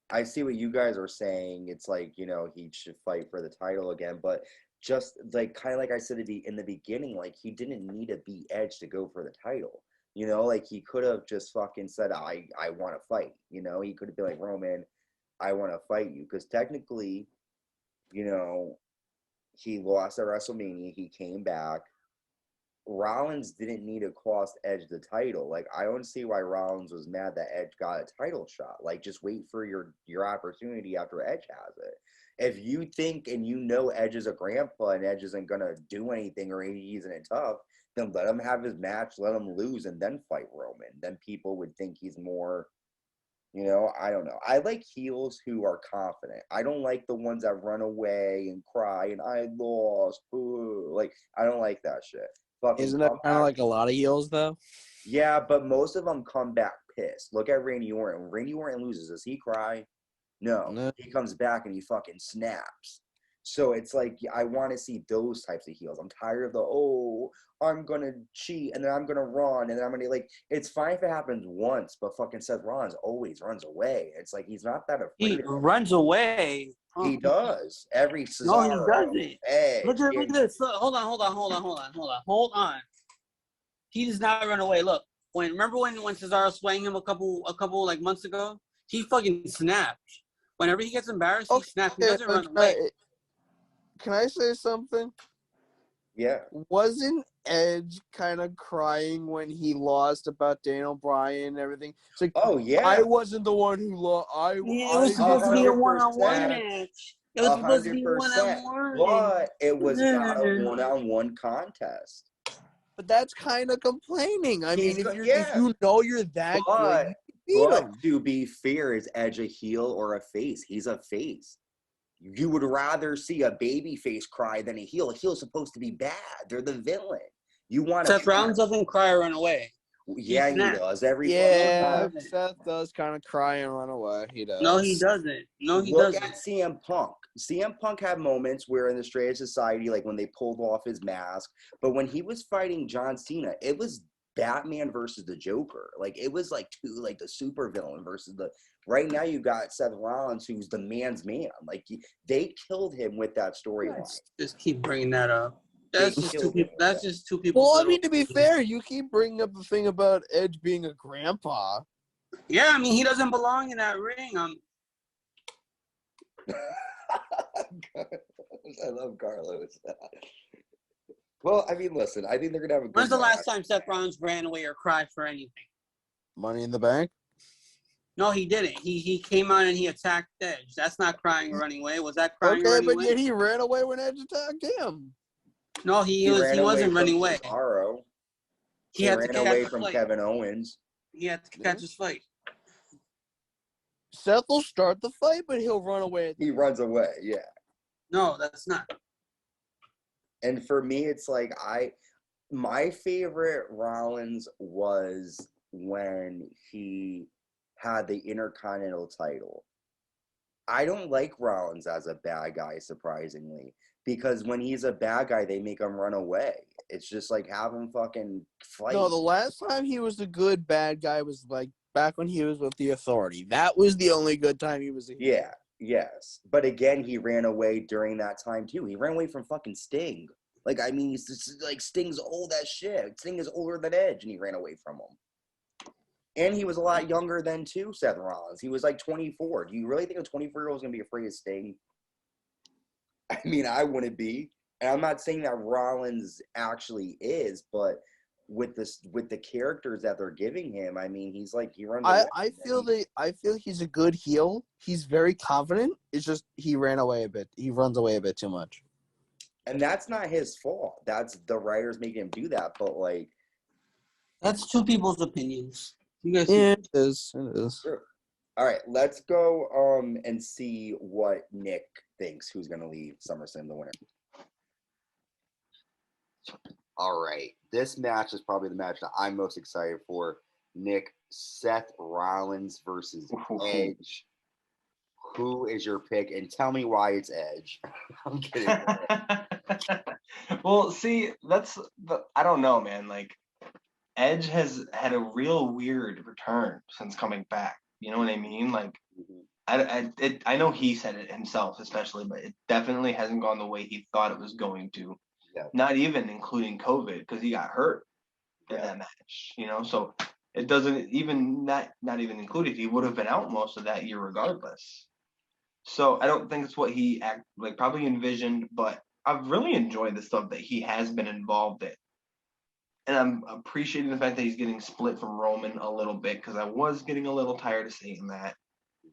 I see what you guys are saying. It's like, you know, he should fight for the title again, but just like kind of like I said in the beginning, like he didn't need to beat Edge to go for the title. You know, like he could have just fucking said, I want to fight. You know, he could have been like, Roman, I want to fight you, because technically, you know, he lost at WrestleMania. He came back. Rollins didn't need to cost Edge the title. Like, I don't see why Rollins was mad that Edge got a title shot. Like, just wait for your opportunity after Edge has it. If you think and you know Edge is a grandpa and Edge isn't gonna do anything or he isn't tough, then let him have his match, let him lose, and then fight Roman. Then people would think he's more, you know, I don't know. I like heels who are confident. I don't like the ones that run away and cry and I lost. Boo. Like, I don't like that shit. Isn't that kind of like a lot of heels, though? Yeah, but most of them come back pissed. Look at Randy Orton. When Randy Orton loses, does he cry? No. He comes back and he fucking snaps. So it's like, I want to see those types of heels. I'm tired of I'm going to cheat and then I'm going to run and then I'm going to, like, it's fine if it happens once, but fucking Seth Rollins always runs away. It's like, he's not that afraid He of it. runs away. He does. Every Cesaro. No, he doesn't. Edge, Look at this. Look, hold on. He does not run away. Look, remember when Cesaro swung him a couple like months ago? He fucking snapped. Whenever he gets embarrassed, he snaps. He doesn't run away. Can I say something? Yeah. Wasn't Edge kind of crying when he lost about Daniel Bryan and everything? It's like, oh yeah, I wasn't the one who lost. It was supposed to be a 100%. one-on-one match. It was supposed to be 100%, one-on-one. but it was not a one-on-one contest. But that's kind of complaining. I mean, if you know you're that good, you beat him. To be fair, is Edge a heel or a face? He's a face. You would rather see a baby face cry than a heel. A heel's supposed to be bad. They're the villain. You want Seth Rollins doesn't cry or run away. Yeah, he does. Seth does kind of cry and run away. He does. No, he doesn't. Look at CM Punk. CM Punk had moments where in the Straight Society, like when they pulled off his mask, but when he was fighting John Cena, it was Batman versus the Joker. Like, it was like the super villain versus the. Right now, you got Seth Rollins, who's the man's man. Like, they killed him with that storyline. Just keep bringing that up. That's just two people. Well, I mean, to be fair, you keep bringing up the thing about Edge being a grandpa. Yeah, I mean, he doesn't belong in that ring. I love Carlos. Well, I mean, listen, I think they're gonna have a good When's the match. last time Seth Rollins ran away or cried for anything? Money in the Bank? No, he didn't. He came out and he attacked Edge. That's not crying or running away. Was that crying or running away? But yet he ran away when Edge attacked him. No, he wasn't from running away. Cesaro. He He had to ran catch away the from fight. Kevin Owens. He had to catch his fight. Seth will start the fight, but he'll run away. He runs away, yeah. No, that's not. And for me, it's like my favorite Rollins was when he had the Intercontinental title. I don't like Rollins as a bad guy, surprisingly, because when he's a bad guy, they make him run away. It's just like have him fucking fight. No, the last time he was a good bad guy was like back when he was with the Authority. That was the only good time he was a heel. Yeah, yes. But again, he ran away during that time, too. He ran away from fucking Sting. Like, I mean, he's just, like, Sting's old as shit. Sting is older than Edge, and he ran away from him. And he was a lot younger than, too, Seth Rollins. He was, like, 24. Do you really think a 24-year-old is going to be afraid of Sting? I mean, I wouldn't be. And I'm not saying that Rollins actually is, but with the characters that they're giving him, I mean, he's like, he runs away. I feel he's a good heel. He's very confident. It's just he ran away a bit. He runs away a bit too much. And that's not his fault. That's the writers making him do that. But, like, That's two people's opinions. You guys. Yeah, it is. It is. true. All right, let's go and see what Nick thinks who's going to leave SummerSlam the winner. All right, this match is probably the match that I'm most excited for. Nick, Seth Rollins versus Edge. Who is your pick? And tell me why it's Edge. I'm kidding. Well, see, I don't know, man. Like, Edge has had a real weird return since coming back. You know what I mean? Like, I know he said it himself, especially, but it definitely hasn't gone the way he thought it was going to. Yeah. Not even including COVID, because he got hurt in that match. You know, so it doesn't even not even included. He would have been out most of that year regardless. So I don't think it's what he probably envisioned, but I've really enjoyed the stuff that he has been involved in. And I'm appreciating the fact that he's getting split from Roman a little bit, because I was getting a little tired of seeing that.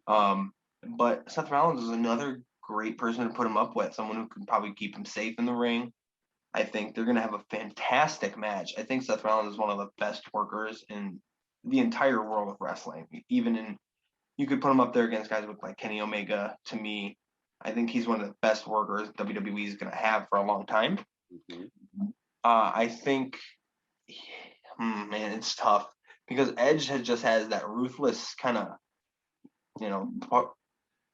But Seth Rollins is another great person to put him up with, someone who can probably keep him safe in the ring. I think they're going to have a fantastic match. I think Seth Rollins is one of the best workers in the entire world of wrestling. You could put him up there against guys with like Kenny Omega. To me, I think he's one of the best workers WWE is going to have for a long time. Mm-hmm. I think, man, it's tough because Edge has that ruthless kind of,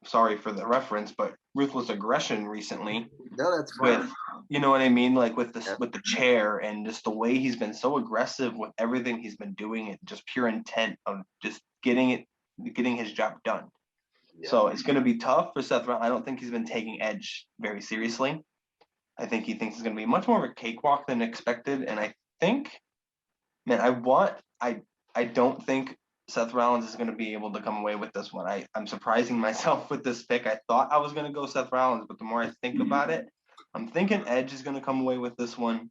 sorry for the reference, but ruthless aggression recently. No, that's fine. With, you know what I mean? Like with the chair and just the way he's been so aggressive with everything he's been doing and just pure intent of just getting his job done. Yeah. So it's going to be tough for Seth Rollins. I don't think he's been taking Edge very seriously. I think he thinks it's going to be much more of a cakewalk than expected. And I think, man, I don't think Seth Rollins is going to be able to come away with this one. I'm surprising myself with this pick. I thought I was going to go Seth Rollins, but the more I think about it, I'm thinking Edge is going to come away with this one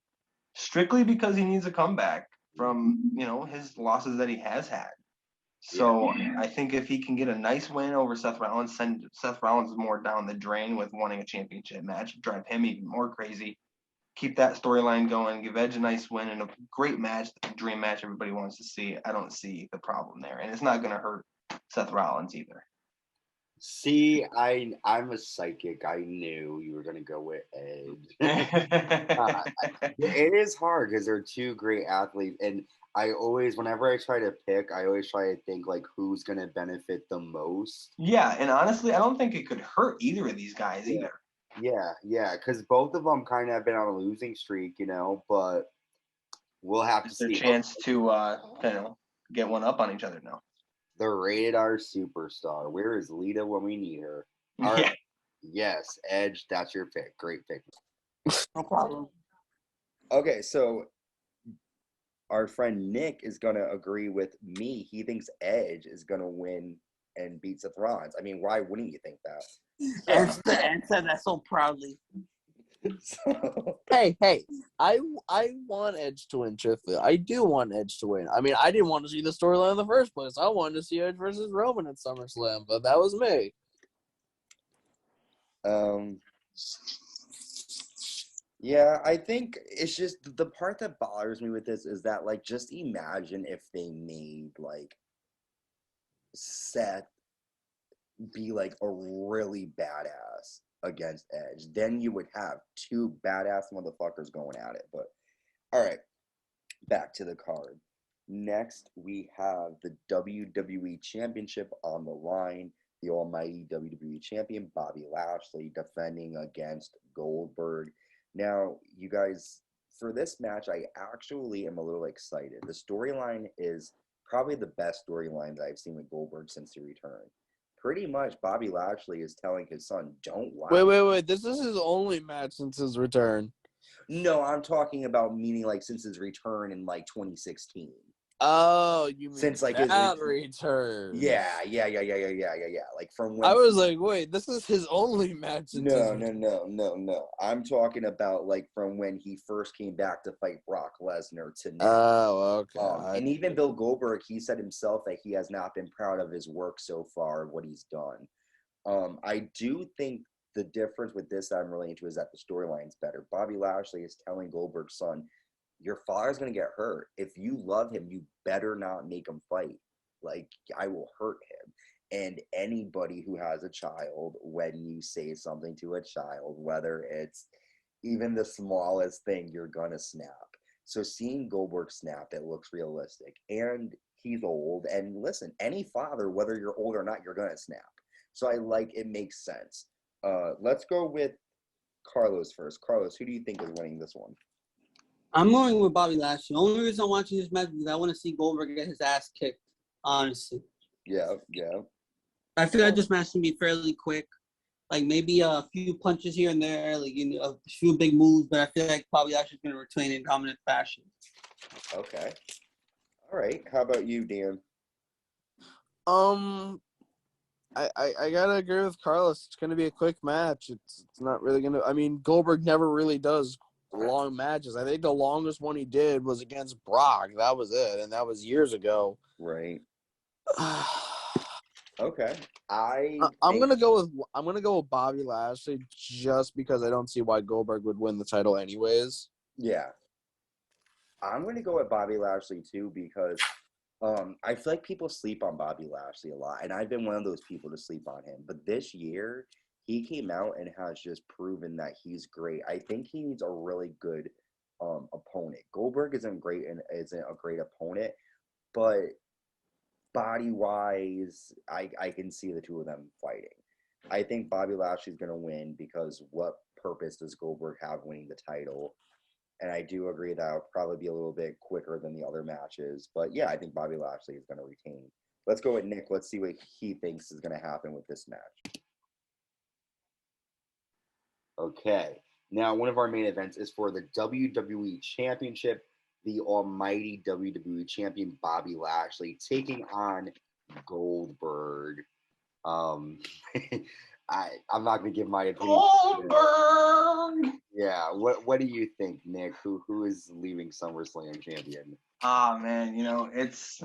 strictly because he needs a comeback from, his losses that he has had. So I think if he can get a nice win over Seth Rollins, send Seth Rollins more down the drain with wanting a championship match, drive him even more crazy, keep that storyline going, give Edge a nice win and a great match, the dream match everybody wants to see. I don't see the problem there. And it's not going to hurt Seth Rollins either. See, I'm a psychic. I knew you were going to go with Edge. It is hard because they're two great athletes. And whenever I try to pick, I always try to think like who's going to benefit the most. Yeah, and honestly, I don't think it could hurt either of these guys either. Yeah, because both of them kind of have been on a losing streak, but we'll have to see. Their chance to, get one up on each other now. The Rated R superstar. Where is Lita when we need her? All right. Yes, Edge, that's your pick. Great pick. No problem. Okay, so our friend Nick is going to agree with me. He thinks Edge is going to win and beat Seth Rollins. I mean, why wouldn't you think that? And said that so proudly. Hey, I want Edge to win, truthfully. I do want Edge to win. I mean, I didn't want to see the storyline in the first place. I wanted to see Edge versus Roman at SummerSlam, but that was me. Yeah, I think it's just the part that bothers me with this is that, like, just imagine if they made, like, Seth be, like, a really badass against Edge. Then you would have two badass motherfuckers going at it. But, all right, back to the card. Next, we have the WWE Championship on the line. The almighty WWE Champion, Bobby Lashley, defending against Goldberg. Now, you guys, for this match, I actually am a little excited. The storyline is probably the best storyline that I've seen with Goldberg since he returned. Pretty much, Bobby Lashley is telling his son, don't lie. Wait. This is his only match since his return. No, I'm talking about meaning like since his return in like 2016. Oh, you mean Since like that his return? Yeah. Like from when I was like, wait, this is his only match since his return. No. I'm talking about like from when he first came back to fight Brock Lesnar to now. Oh, okay. And even Bill Goldberg, he said himself that he has not been proud of his work so far, what he's done. I do think the difference with this that I'm relating to is that the storyline's better. Bobby Lashley is telling Goldberg's son, your father's going to get hurt. If you love him, you better not make him fight. Like, I will hurt him. And anybody who has a child, when you say something to a child, whether it's even the smallest thing, you're going to snap. So seeing Goldberg snap, it looks realistic. And he's old. And listen, any father, whether you're old or not, you're going to snap. So I like it makes sense. Let's go with Carlos first. Carlos, who do you think is winning this one? I'm going with Bobby Lashley. The only reason I'm watching this match is I want to see Goldberg get his ass kicked, honestly. Yeah. I feel like this match can be fairly quick. Like maybe a few punches here and there, like a few big moves, but I feel like Bobby Lashley's going to retain in dominant fashion. Okay. All right. How about you, Dan? I gotta agree with Carlos. It's gonna be a quick match. It's not really gonna. I mean, Goldberg never really does long matches. I think the longest one he did was against Brock. That was it, and that was years ago. Right. Okay. I'm gonna go with Bobby Lashley just because I don't see why Goldberg would win the title anyways. Yeah. I'm going to go with Bobby Lashley too because I feel like people sleep on Bobby Lashley a lot, and I've been one of those people to sleep on him. But this year, he came out and has just proven that he's great. I think he needs a really good opponent. Goldberg isn't a great opponent, but body-wise, I can see the two of them fighting. I think Bobby Lashley's going to win because what purpose does Goldberg have winning the title? And I do agree that it'll probably be a little bit quicker than the other matches. But yeah, I think Bobby Lashley is going to retain. Let's go with Nick. Let's see what he thinks is going to happen with this match. Okay. Now, one of our main events is for the WWE Championship. The almighty WWE Champion Bobby Lashley taking on Goldberg. I'm not going to give my opinion. Goldberg! Yeah, what do you think, Nick? Who is leaving SummerSlam champion? Ah, man, it's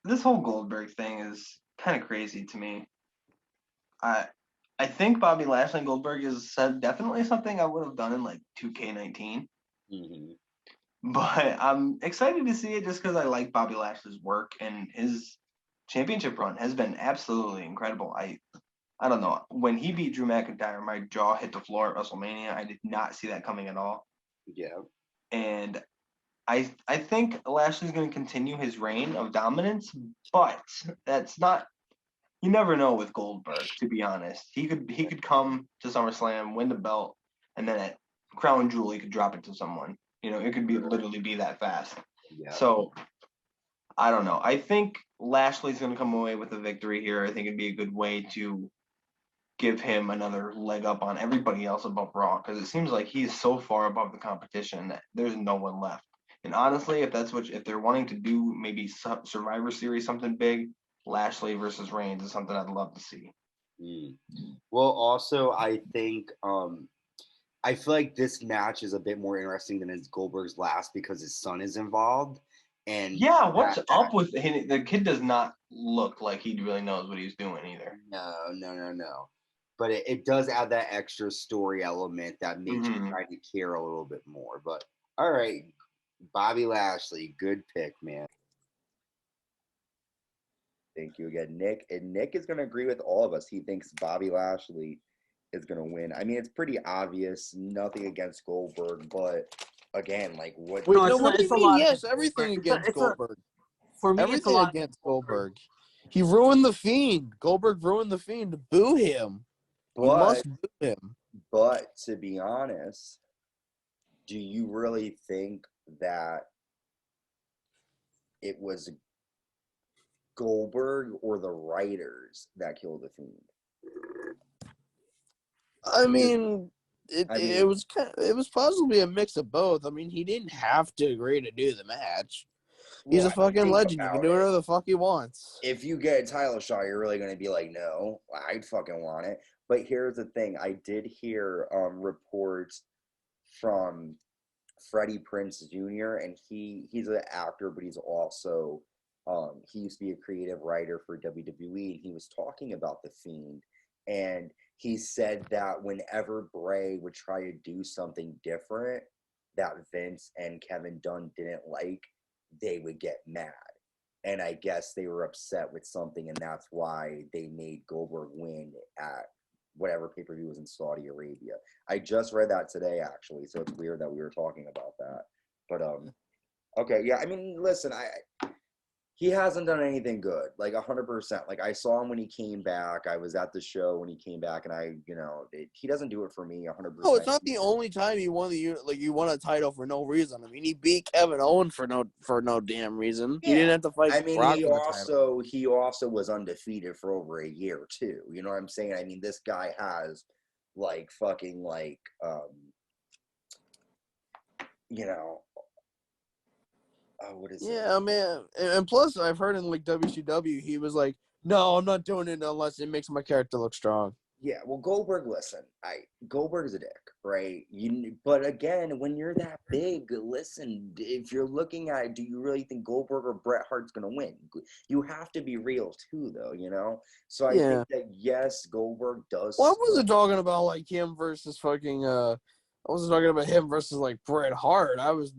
this whole Goldberg thing is kind of crazy to me. I think Bobby Lashley and Goldberg is definitely something I would have done in like 2K19. Mm-hmm. But I'm excited to see it just because I like Bobby Lashley's work, and his championship run has been absolutely incredible. I don't know. When he beat Drew McIntyre, my jaw hit the floor at WrestleMania. I did not see that coming at all. Yeah. And I think Lashley's going to continue his reign of dominance, but that's not. You never know with Goldberg, to be honest. He could come to SummerSlam, win the belt, and then at Crown Jewel he could drop it to someone. It could literally be that fast. Yeah. So I don't know. I think Lashley's going to come away with a victory here. I think it'd be a good way to give him another leg up on everybody else above Raw, because it seems like he's so far above the competition that there's no one left. And honestly, if they're wanting to do maybe Survivor Series, something big, Lashley versus Reigns is something I'd love to see. Well, also I think I feel like this match is a bit more interesting than his Goldberg's last because his son is involved. And yeah, what's up with him? The kid does not look like he really knows what he's doing either. No. but it does add that extra story element that makes you Mhm. kind of care a little bit more. But all right, Bobby Lashley, good pick, man. Thank you again, Nick. And Nick is going to agree with all of us. He thinks Bobby Lashley is going to win. I mean, it's pretty obvious. Nothing against Goldberg, but again, like what? Wait, No, no, it's what a- do you it's a mean? lot of Yes, control. everything It's a- against it's a- Goldberg. For me, it's a Everything lot against Goldberg. He ruined the Fiend. Goldberg ruined the Fiend. Boo him. You But must boo him. but to be honest, do you really think that it was Goldberg or the writers that killed the Fiend? I mean, it I mean, it was it was possibly a mix of both. I mean, he didn't have to agree to do the match. He's a well, fucking think legend. He can about do it. whatever the fuck he wants. If you get a title shot, you're really going to be like, no, I'd fucking want it. But here's the thing. I did hear reports from Freddie Prinze Jr. and he's an actor, but he's also he used to be a creative writer for WWE. He was talking about the Fiend, and he said that whenever Bray would try to do something different that Vince and Kevin Dunn didn't like, they would get mad. And I guess they were upset with something, and that's why they made Goldberg win at whatever pay-per-view was in Saudi Arabia. I just read that today, actually, so it's weird that we were talking about that. But okay, yeah. I mean, listen, he hasn't done anything good, like 100%. Like I saw him when he came back. I was at the show when he came back, and he doesn't do it for me 100%. No, it's not the only time he won you won a title for no reason. I mean, he beat Kevin Owens for no damn reason. He didn't have to fight I mean, Brock for the title. he also was undefeated for over a year too. You know what I'm saying? I mean, this guy has like fucking like you know, what is it? Yeah, man. And plus, I've heard in like WCW, he was like, "No, I'm not doing it unless it makes my character look strong." Yeah, well, Goldberg. Listen, Goldberg is a dick, right? But again, when you're that big, listen. If you're looking at it, do you really think Goldberg or Bret Hart's gonna win? You have to be real too, though. You know. So I Yeah. think that yes, Goldberg does. Well, I wasn't talking about like him versus fucking I wasn't talking about him versus like Bret Hart. I was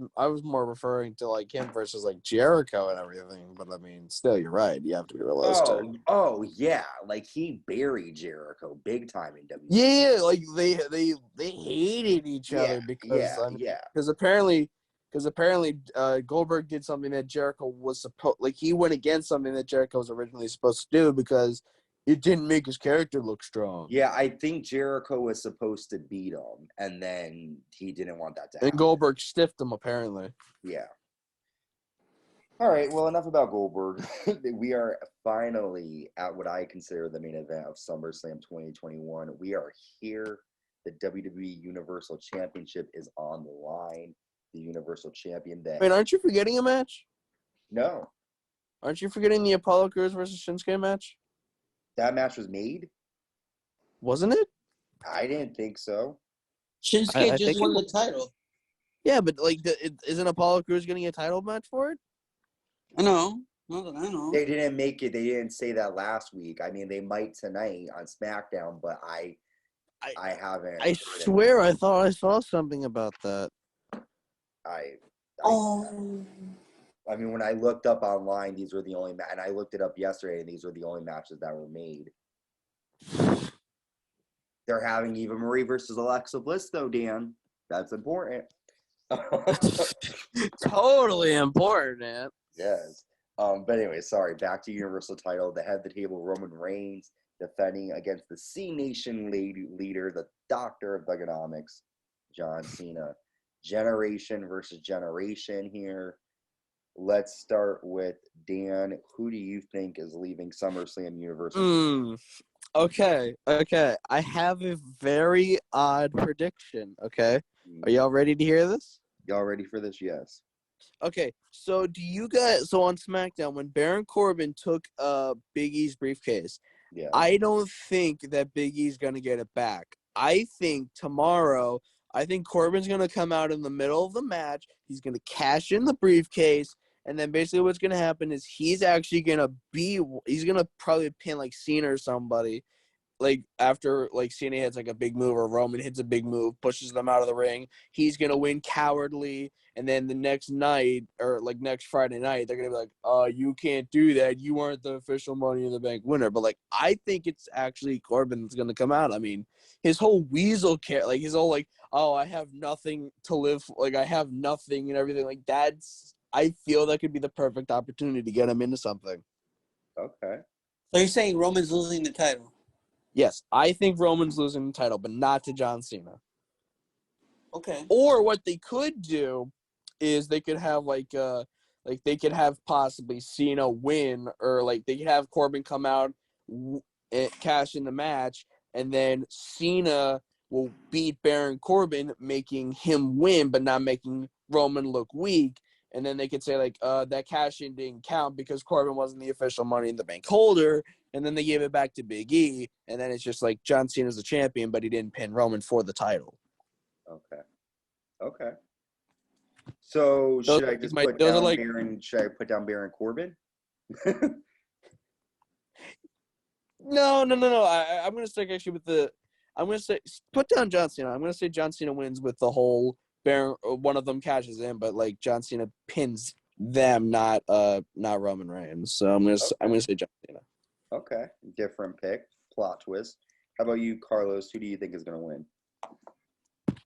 more referring to like him versus like Jericho and everything. But I mean, still, you're right. You have to be realistic. Oh yeah, like he buried Jericho big time in WWE. Yeah, like they hated each other because because apparently Goldberg did something that Jericho was supposed he went against something that Jericho was originally supposed to do because it didn't make his character look strong. Yeah, I think Jericho was supposed to beat him, and then he didn't want that to happen. And Goldberg stiffed him, apparently. Yeah. All right, well, enough about Goldberg. We are finally at what I consider the main event of SummerSlam 2021. We are here. The WWE Universal Championship is on the line. The Universal Champion that... Wait, aren't you forgetting a match? No. Aren't you forgetting the Apollo Crews versus Shinsuke match? That match was made? Wasn't it? I didn't think so. Shinsuke just won the title. Yeah, but like, isn't Apollo Crews getting a title match for it? I know. Not that I know. They didn't make it. They didn't say that last week. I mean, they might tonight on SmackDown, but I haven't. I swear I thought I saw something about that. I I mean, when I looked up online, these were the only and I looked it up yesterday, and these were the only matches that were made. They're having Eva Marie versus Alexa Bliss, though, Dan. That's important. Totally important. Yes. But anyway, sorry. Back to Universal title. The head of the table, Roman Reigns, defending against the C Nation leader, the Doctor of Thugonomics, John Cena. Generation versus generation here. Let's start with Dan. Who do you think is leaving SummerSlam Universal? Okay. I have a very odd prediction. Okay. Are y'all ready to hear this? Y'all ready for this? Yes. Okay. So on SmackDown, when Baron Corbin took Big E's briefcase, Yeah. I don't think that Big E's gonna get it back. I think tomorrow, Corbin's gonna come out in the middle of the match. He's gonna cash in the briefcase, and then basically what's gonna happen is he's gonna probably pin like Cena or somebody, after Cena hits like a big move or Roman hits a big move, pushes them out of the ring, he's gonna win cowardly, and then the next night or next Friday night they're gonna be like, you can't do that, you weren't the official Money in the Bank winner. But I think it's actually Corbin that's gonna come out. I mean, his whole weasel care, his whole I have nothing to live for, I have nothing and everything, I feel that could be the perfect opportunity to get him into something. Okay. So you're saying Roman's losing the title? Yes, I think Roman's losing the title, but not to John Cena. Okay. Or what they could do is they could have they could have possibly Cena win, or they could have Corbin come out, cash in the match, and then Cena will beat Baron Corbin, making him win, but not making Roman look weak. And then they could say that cash-in didn't count because Corbin wasn't the official Money in the Bank holder. And then they gave it back to Big E. And then it's just John Cena's the champion, but he didn't pin Roman for the title. Okay. So should I just put down Baron? Should I put down Baron Corbin? No. I'm going to stick actually with the – I'm going to say – put down John Cena. I'm going to say John Cena wins with the whole – Baron, one of them cashes in, but John Cena pins them, not Roman Reigns. So I'm gonna say John Cena. Okay, different pick, plot twist. How about you, Carlos? Who do you think is gonna win?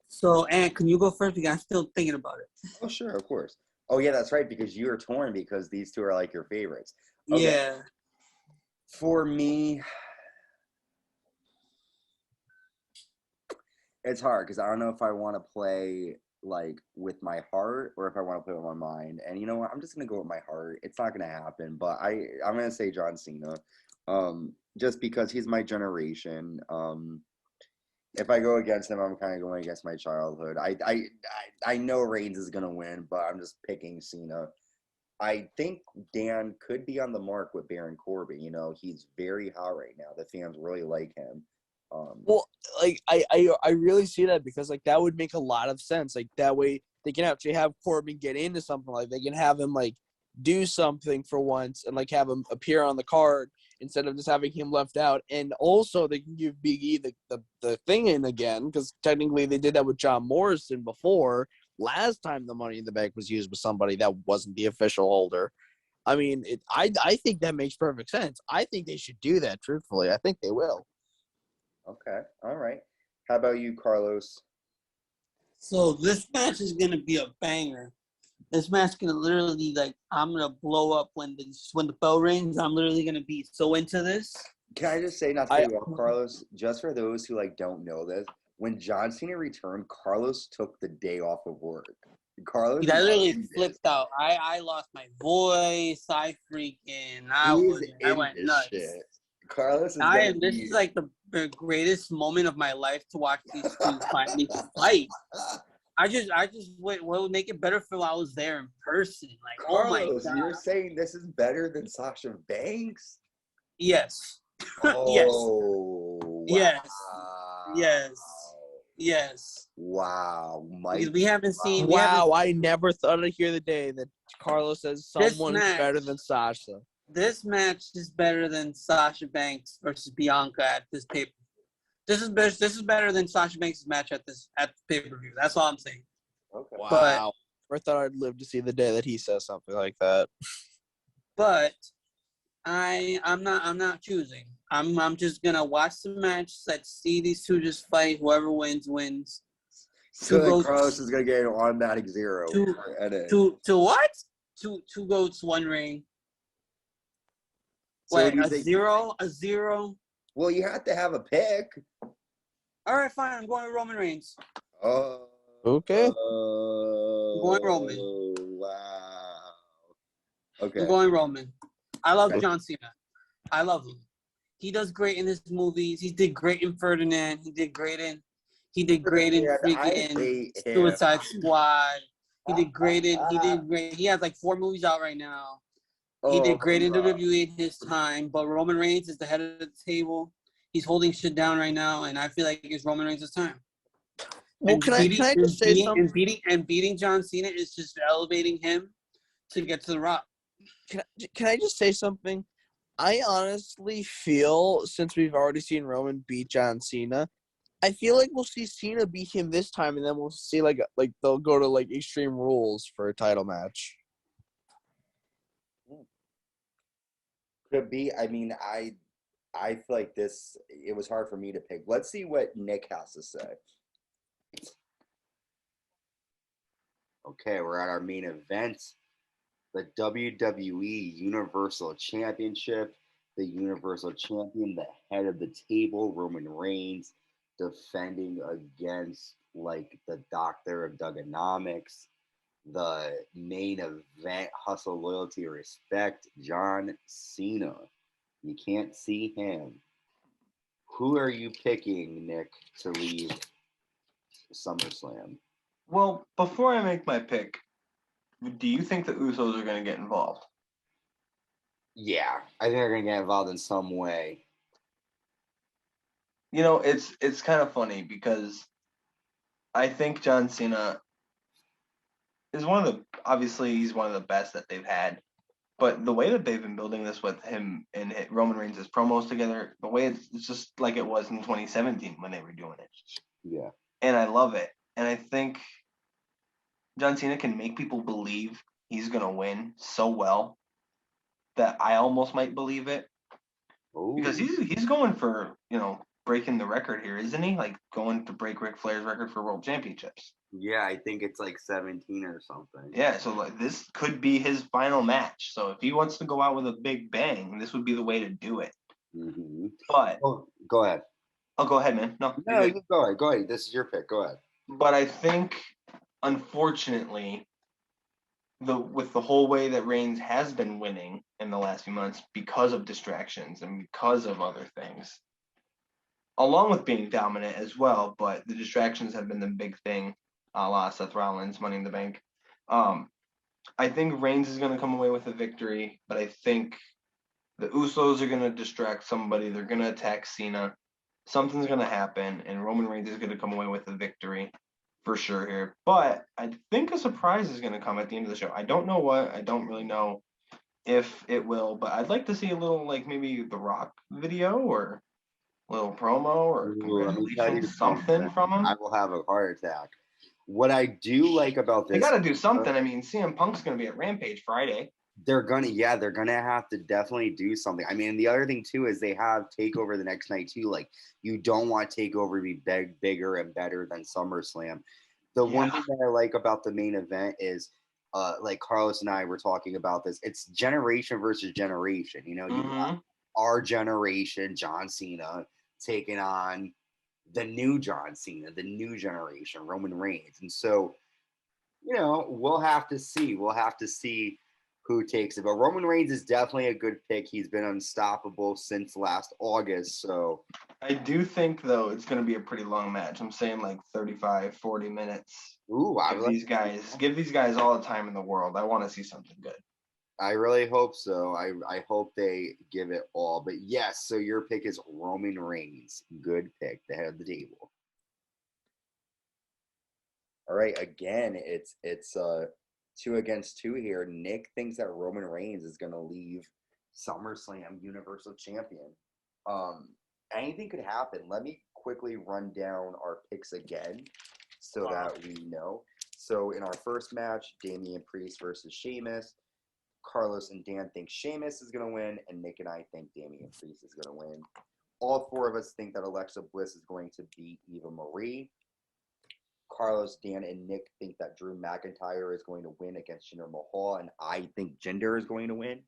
So, Ant, can you go first? Because I'm still thinking about it. Oh, sure, of course. Oh yeah, that's right, because you are torn because these two are your favorites. Okay. Yeah. For me, it's hard because I don't know if I want to play with my heart or if I want to play with my mind. And you know what? I'm just gonna go with my heart. It's not gonna happen, but I'm gonna say John Cena, just because he's my generation. If I go against him, I'm kind of going against my childhood. I know Reigns is gonna win, but I'm just picking Cena. I think Dan could be on the mark with Baron Corbin. You know, he's very hot right now. The fans really like him. Well, I really see that because that would make a lot of sense. That way they can actually have Corbin get into something. They can have him do something for once and have him appear on the card instead of just having him left out. And also they can give Big E the thing in again, because technically they did that with John Morrison before. Last time the Money in the Bank was used with somebody that wasn't the official holder. I mean, I think that makes perfect sense. I think they should do that. Truthfully, I think they will. Okay. All right. How about you, Carlos? So this match is gonna be a banger. This match is gonna literally I'm gonna blow up when the bell rings. I'm literally gonna be so into this. Can I just say, not to cut you off, Carlos, just for those who don't know this, when John Cena returned, Carlos took the day off of work. Carlos, I literally flipped out. I lost my voice. I went nuts. Shit. Carlos is this is the greatest moment of my life to watch these two finally fight. I just wait. What would make it better if I was there in person? Carlos, oh my God. You're saying this is better than Sasha Banks? Yes. Oh, yes. Wow. Yes. Wow. Because we haven't seen. I never thought I'd hear the day that Carlos says someone is better than Sasha. This match is better than Sasha Banks versus Bianca at this pay-per-view. This is better than Sasha Banks' match at the pay-per-view. That's all I'm saying. Okay. Wow. But, I thought I'd live to see the day that he says something like that. But I'm not choosing. I'm just gonna watch the match. Let's see these two just fight. Whoever wins. So Carlos is gonna get an automatic 0. To what? Two goats, one ring. So wait, a zero? Well, you have to have a pick. All right, fine. I'm going with Roman Reigns. Oh. Okay. I'm going Roman. Wow. Okay. I'm going Roman. I love John Cena. I love him. He does great in his movies. He did great in Ferdinand. He did great in freaking Suicide Squad. He did great. He has 4 movies out right now. He did great in WWE in his time, but Roman Reigns is the head of the table. He's holding shit down right now, and I feel like it's Roman Reigns' time. Well, can I just say something? Beating John Cena is just elevating him to get to the Rock. Can I just say something? I honestly feel, since we've already seen Roman beat John Cena, I feel like we'll see Cena beat him this time, and then we'll see like they'll go to like Extreme Rules for a title match. Could be. I mean, I feel like this. It was hard for me to pick. Let's see what Nick has to say. Okay, we're at our main event, the WWE Universal Championship. The Universal Champion, the head of the table, Roman Reigns, defending against like the Doctor of Dugonomics, the main event, Hustle, Loyalty, Respect, John Cena. You can't see him. Who are you picking, Nick, to leave SummerSlam? Well, before I make my pick, do you think the Usos are going to get involved? Yeah, I think they're going to get involved in some way. You know, it's kind of funny because I think John Cena is obviously he's one of the best that they've had. But the way that they've been building this with him and Roman Reigns' promos together, the way it's just like it was in 2017 when they were doing it. Yeah. And I love it. And I think John Cena can make people believe he's going to win so well that I almost might believe it. Ooh. Because he's going for, breaking the record here, isn't he? Like going to break Ric Flair's record for world championships. Yeah, I think it's like 17 or something. Yeah, so like this could be his final match. So if he wants to go out with a big bang, this would be the way to do it. Mm-hmm. But go ahead. Oh, go ahead, man. No, you go ahead. Go ahead. This is your pick. Go ahead. But I think, unfortunately, with the whole way that Reigns has been winning in the last few months because of distractions and because of other things, along with being dominant as well, but the distractions have been the big thing, a la Seth Rollins, Money in the Bank. I think Reigns is going to come away with a victory, but I think the Usos are going to distract somebody. They're going to attack Cena. Something's going to happen, and Roman Reigns is going to come away with a victory for sure here. But I think a surprise is going to come at the end of the show. I don't know what. I don't really know if it will, but I'd like to see a little, like, maybe The Rock video or a little promo or congratulations, something from him. I will have a heart attack. What I do like about this, they got to do something. I mean, CM Punk's going to be at Rampage Friday. They're gonna have to definitely do something. I mean, the other thing too is they have Takeover the next night too. Like, you don't want Takeover to be bigger and better than SummerSlam. The one thing that I like about the main event is, like Carlos and I were talking about this. It's generation versus generation. You know, you got our generation, John Cena, taking on the new John Cena, the new generation, Roman Reigns, and so, we'll have to see. We'll have to see who takes it. But Roman Reigns is definitely a good pick. He's been unstoppable since last August. So I do think, though, it's going to be a pretty long match. I'm saying like 35, 40 minutes. Ooh, give these guys all the time in the world. I want to see something good. I really hope so. I hope they give it all. But yes, so your pick is Roman Reigns. Good pick, the head of the table. All right, again, it's 2 against 2 here. Nick thinks that Roman Reigns is going to leave SummerSlam Universal Champion. Anything could happen. Let me quickly run down our picks again so that we know. So in our first match, Damien Priest versus Sheamus. Carlos and Dan think Sheamus is going to win, and Nick and I think Damien Priest is going to win. All 4 of us think that Alexa Bliss is going to beat Eva Marie. Carlos, Dan, and Nick think that Drew McIntyre is going to win against Jinder Mahal, and I think Jinder is going to win.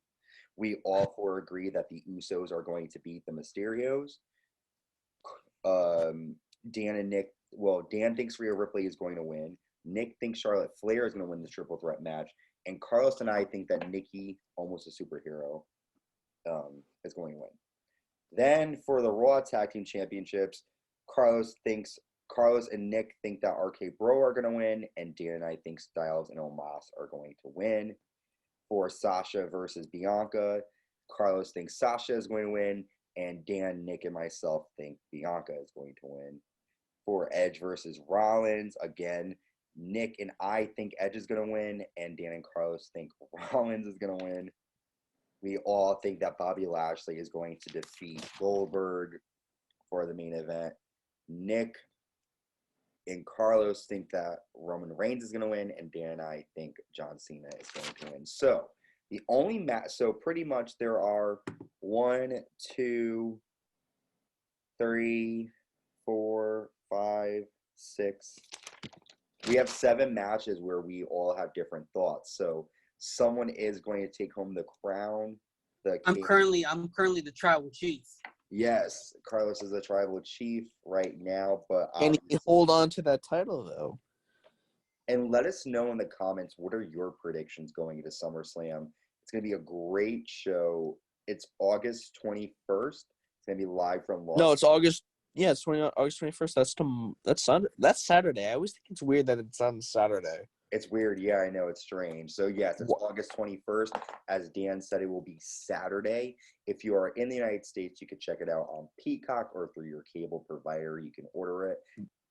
We all 4 agree that the Usos are going to beat the Mysterios. Dan thinks Rhea Ripley is going to win. Nick thinks Charlotte Flair is going to win the triple threat match. And Carlos and I think that Nikki, almost a superhero, is going to win. Then for the Raw Tag Team Championships, Carlos and Nick think that RK Bro are going to win, and Dan and I think Styles and Omos are going to win. For Sasha versus Bianca, Carlos thinks Sasha is going to win, and Dan, Nick, and myself think Bianca is going to win. For Edge versus Rollins, again, Nick and I think Edge is going to win, and Dan and Carlos think Rollins is going to win. We all think that Bobby Lashley is going to defeat Goldberg for the main event. Nick and Carlos think that Roman Reigns is going to win, and Dan and I think John Cena is going to win. So the only match, so pretty much there are 1, 2, 3, 4, 5, 6. We have 7 matches where we all have different thoughts. So someone is going to take home the crown. I'm currently the tribal chief. Yes, Carlos is the tribal chief right now, but Can he hold on to that title though? and let us know in the comments, what are your predictions going into SummerSlam? It's going to be a great show. It's August 21st. It's going to be live from Las No, it's August. Yeah, it's August 21st. That's Saturday. I always think it's weird that it's on Saturday. It's weird. Yeah, I know. It's strange. So, yes, it's August 21st. As Dan said, it will be Saturday. If you are in the United States, you can check it out on Peacock or through your cable provider. You can order it.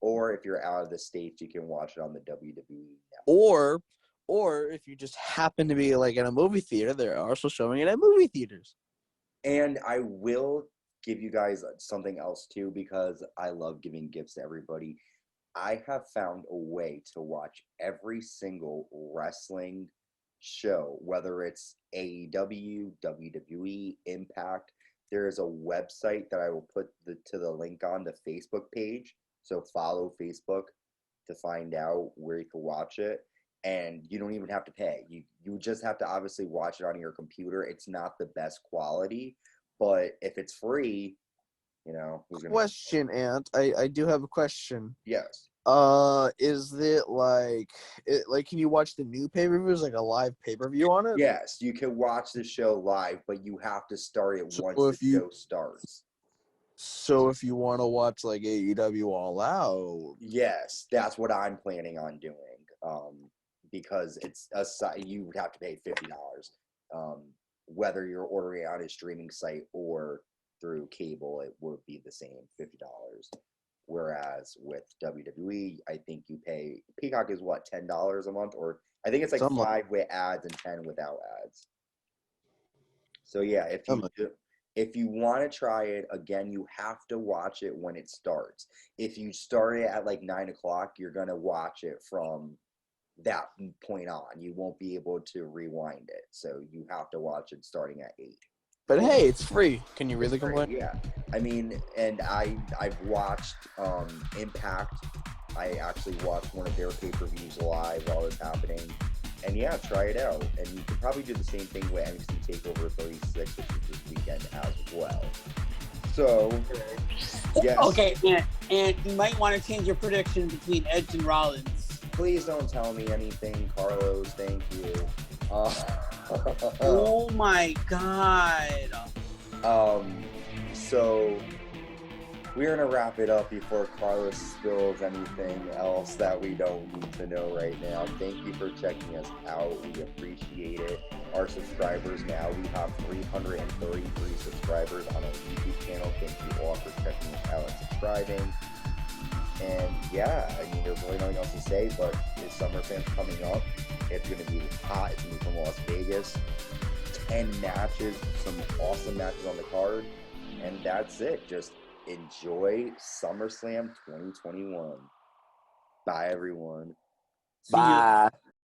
Or if you're out of the States, you can watch it on the WWE network. Or if you just happen to be like in a movie theater, they're also showing it at movie theaters. And I will give you guys something else too, because I love giving gifts to everybody. I have found a way to watch every single wrestling show, whether it's AEW, WWE, Impact. There is a website that I will put the link on the Facebook page. So follow Facebook to find out where you can watch it. And you don't even have to pay. You just have to obviously watch it on your computer. It's not the best quality, but if it's free, you know. Question, Ant. I do have a question. Yes. Is it like can you watch the new pay-per-views, like a live pay-per-view on it? Yes, you can watch the show live, but you have to start it once the show starts. So if you want to watch like AEW All Out, yes, that's what I'm planning on doing. Because it's you would have to pay $50. Whether you're ordering on a streaming site or through cable, it would be the same $50. Whereas with WWE, I think you pay Peacock is what, $10 a month, or I think it's like 5 with ads and 10 without ads. So yeah, if you want to try it again, you have to watch it when it starts. If you start it at like 9 o'clock, you're gonna watch it from that point on. You won't be able to rewind it, so you have to watch it starting at 8. But hey, it's free. Can you really complain? Yeah, I mean, and I've watched Impact. I actually watched one of their pay-per-views live while it's happening, and yeah, try it out. And you could probably do the same thing with NXT TakeOver 36, which is this weekend as well. So, yes. Okay, and you might want to change your prediction between Edge and Rollins. Please don't tell me anything, Carlos. Thank you. Oh my God. So we're gonna wrap it up before Carlos spills anything else that we don't need to know right now. Thank you for checking us out. We appreciate it. Our subscribers now, we have 333 subscribers on our YouTube channel. Thank you all for checking us out and subscribing. And yeah, I mean, there's really nothing else to say, but the SummerSlam's coming up. It's going to be hot. It's going to be from Las Vegas. 10 matches, some awesome matches on the card. And that's it. Just enjoy SummerSlam 2021. Bye, everyone. Bye.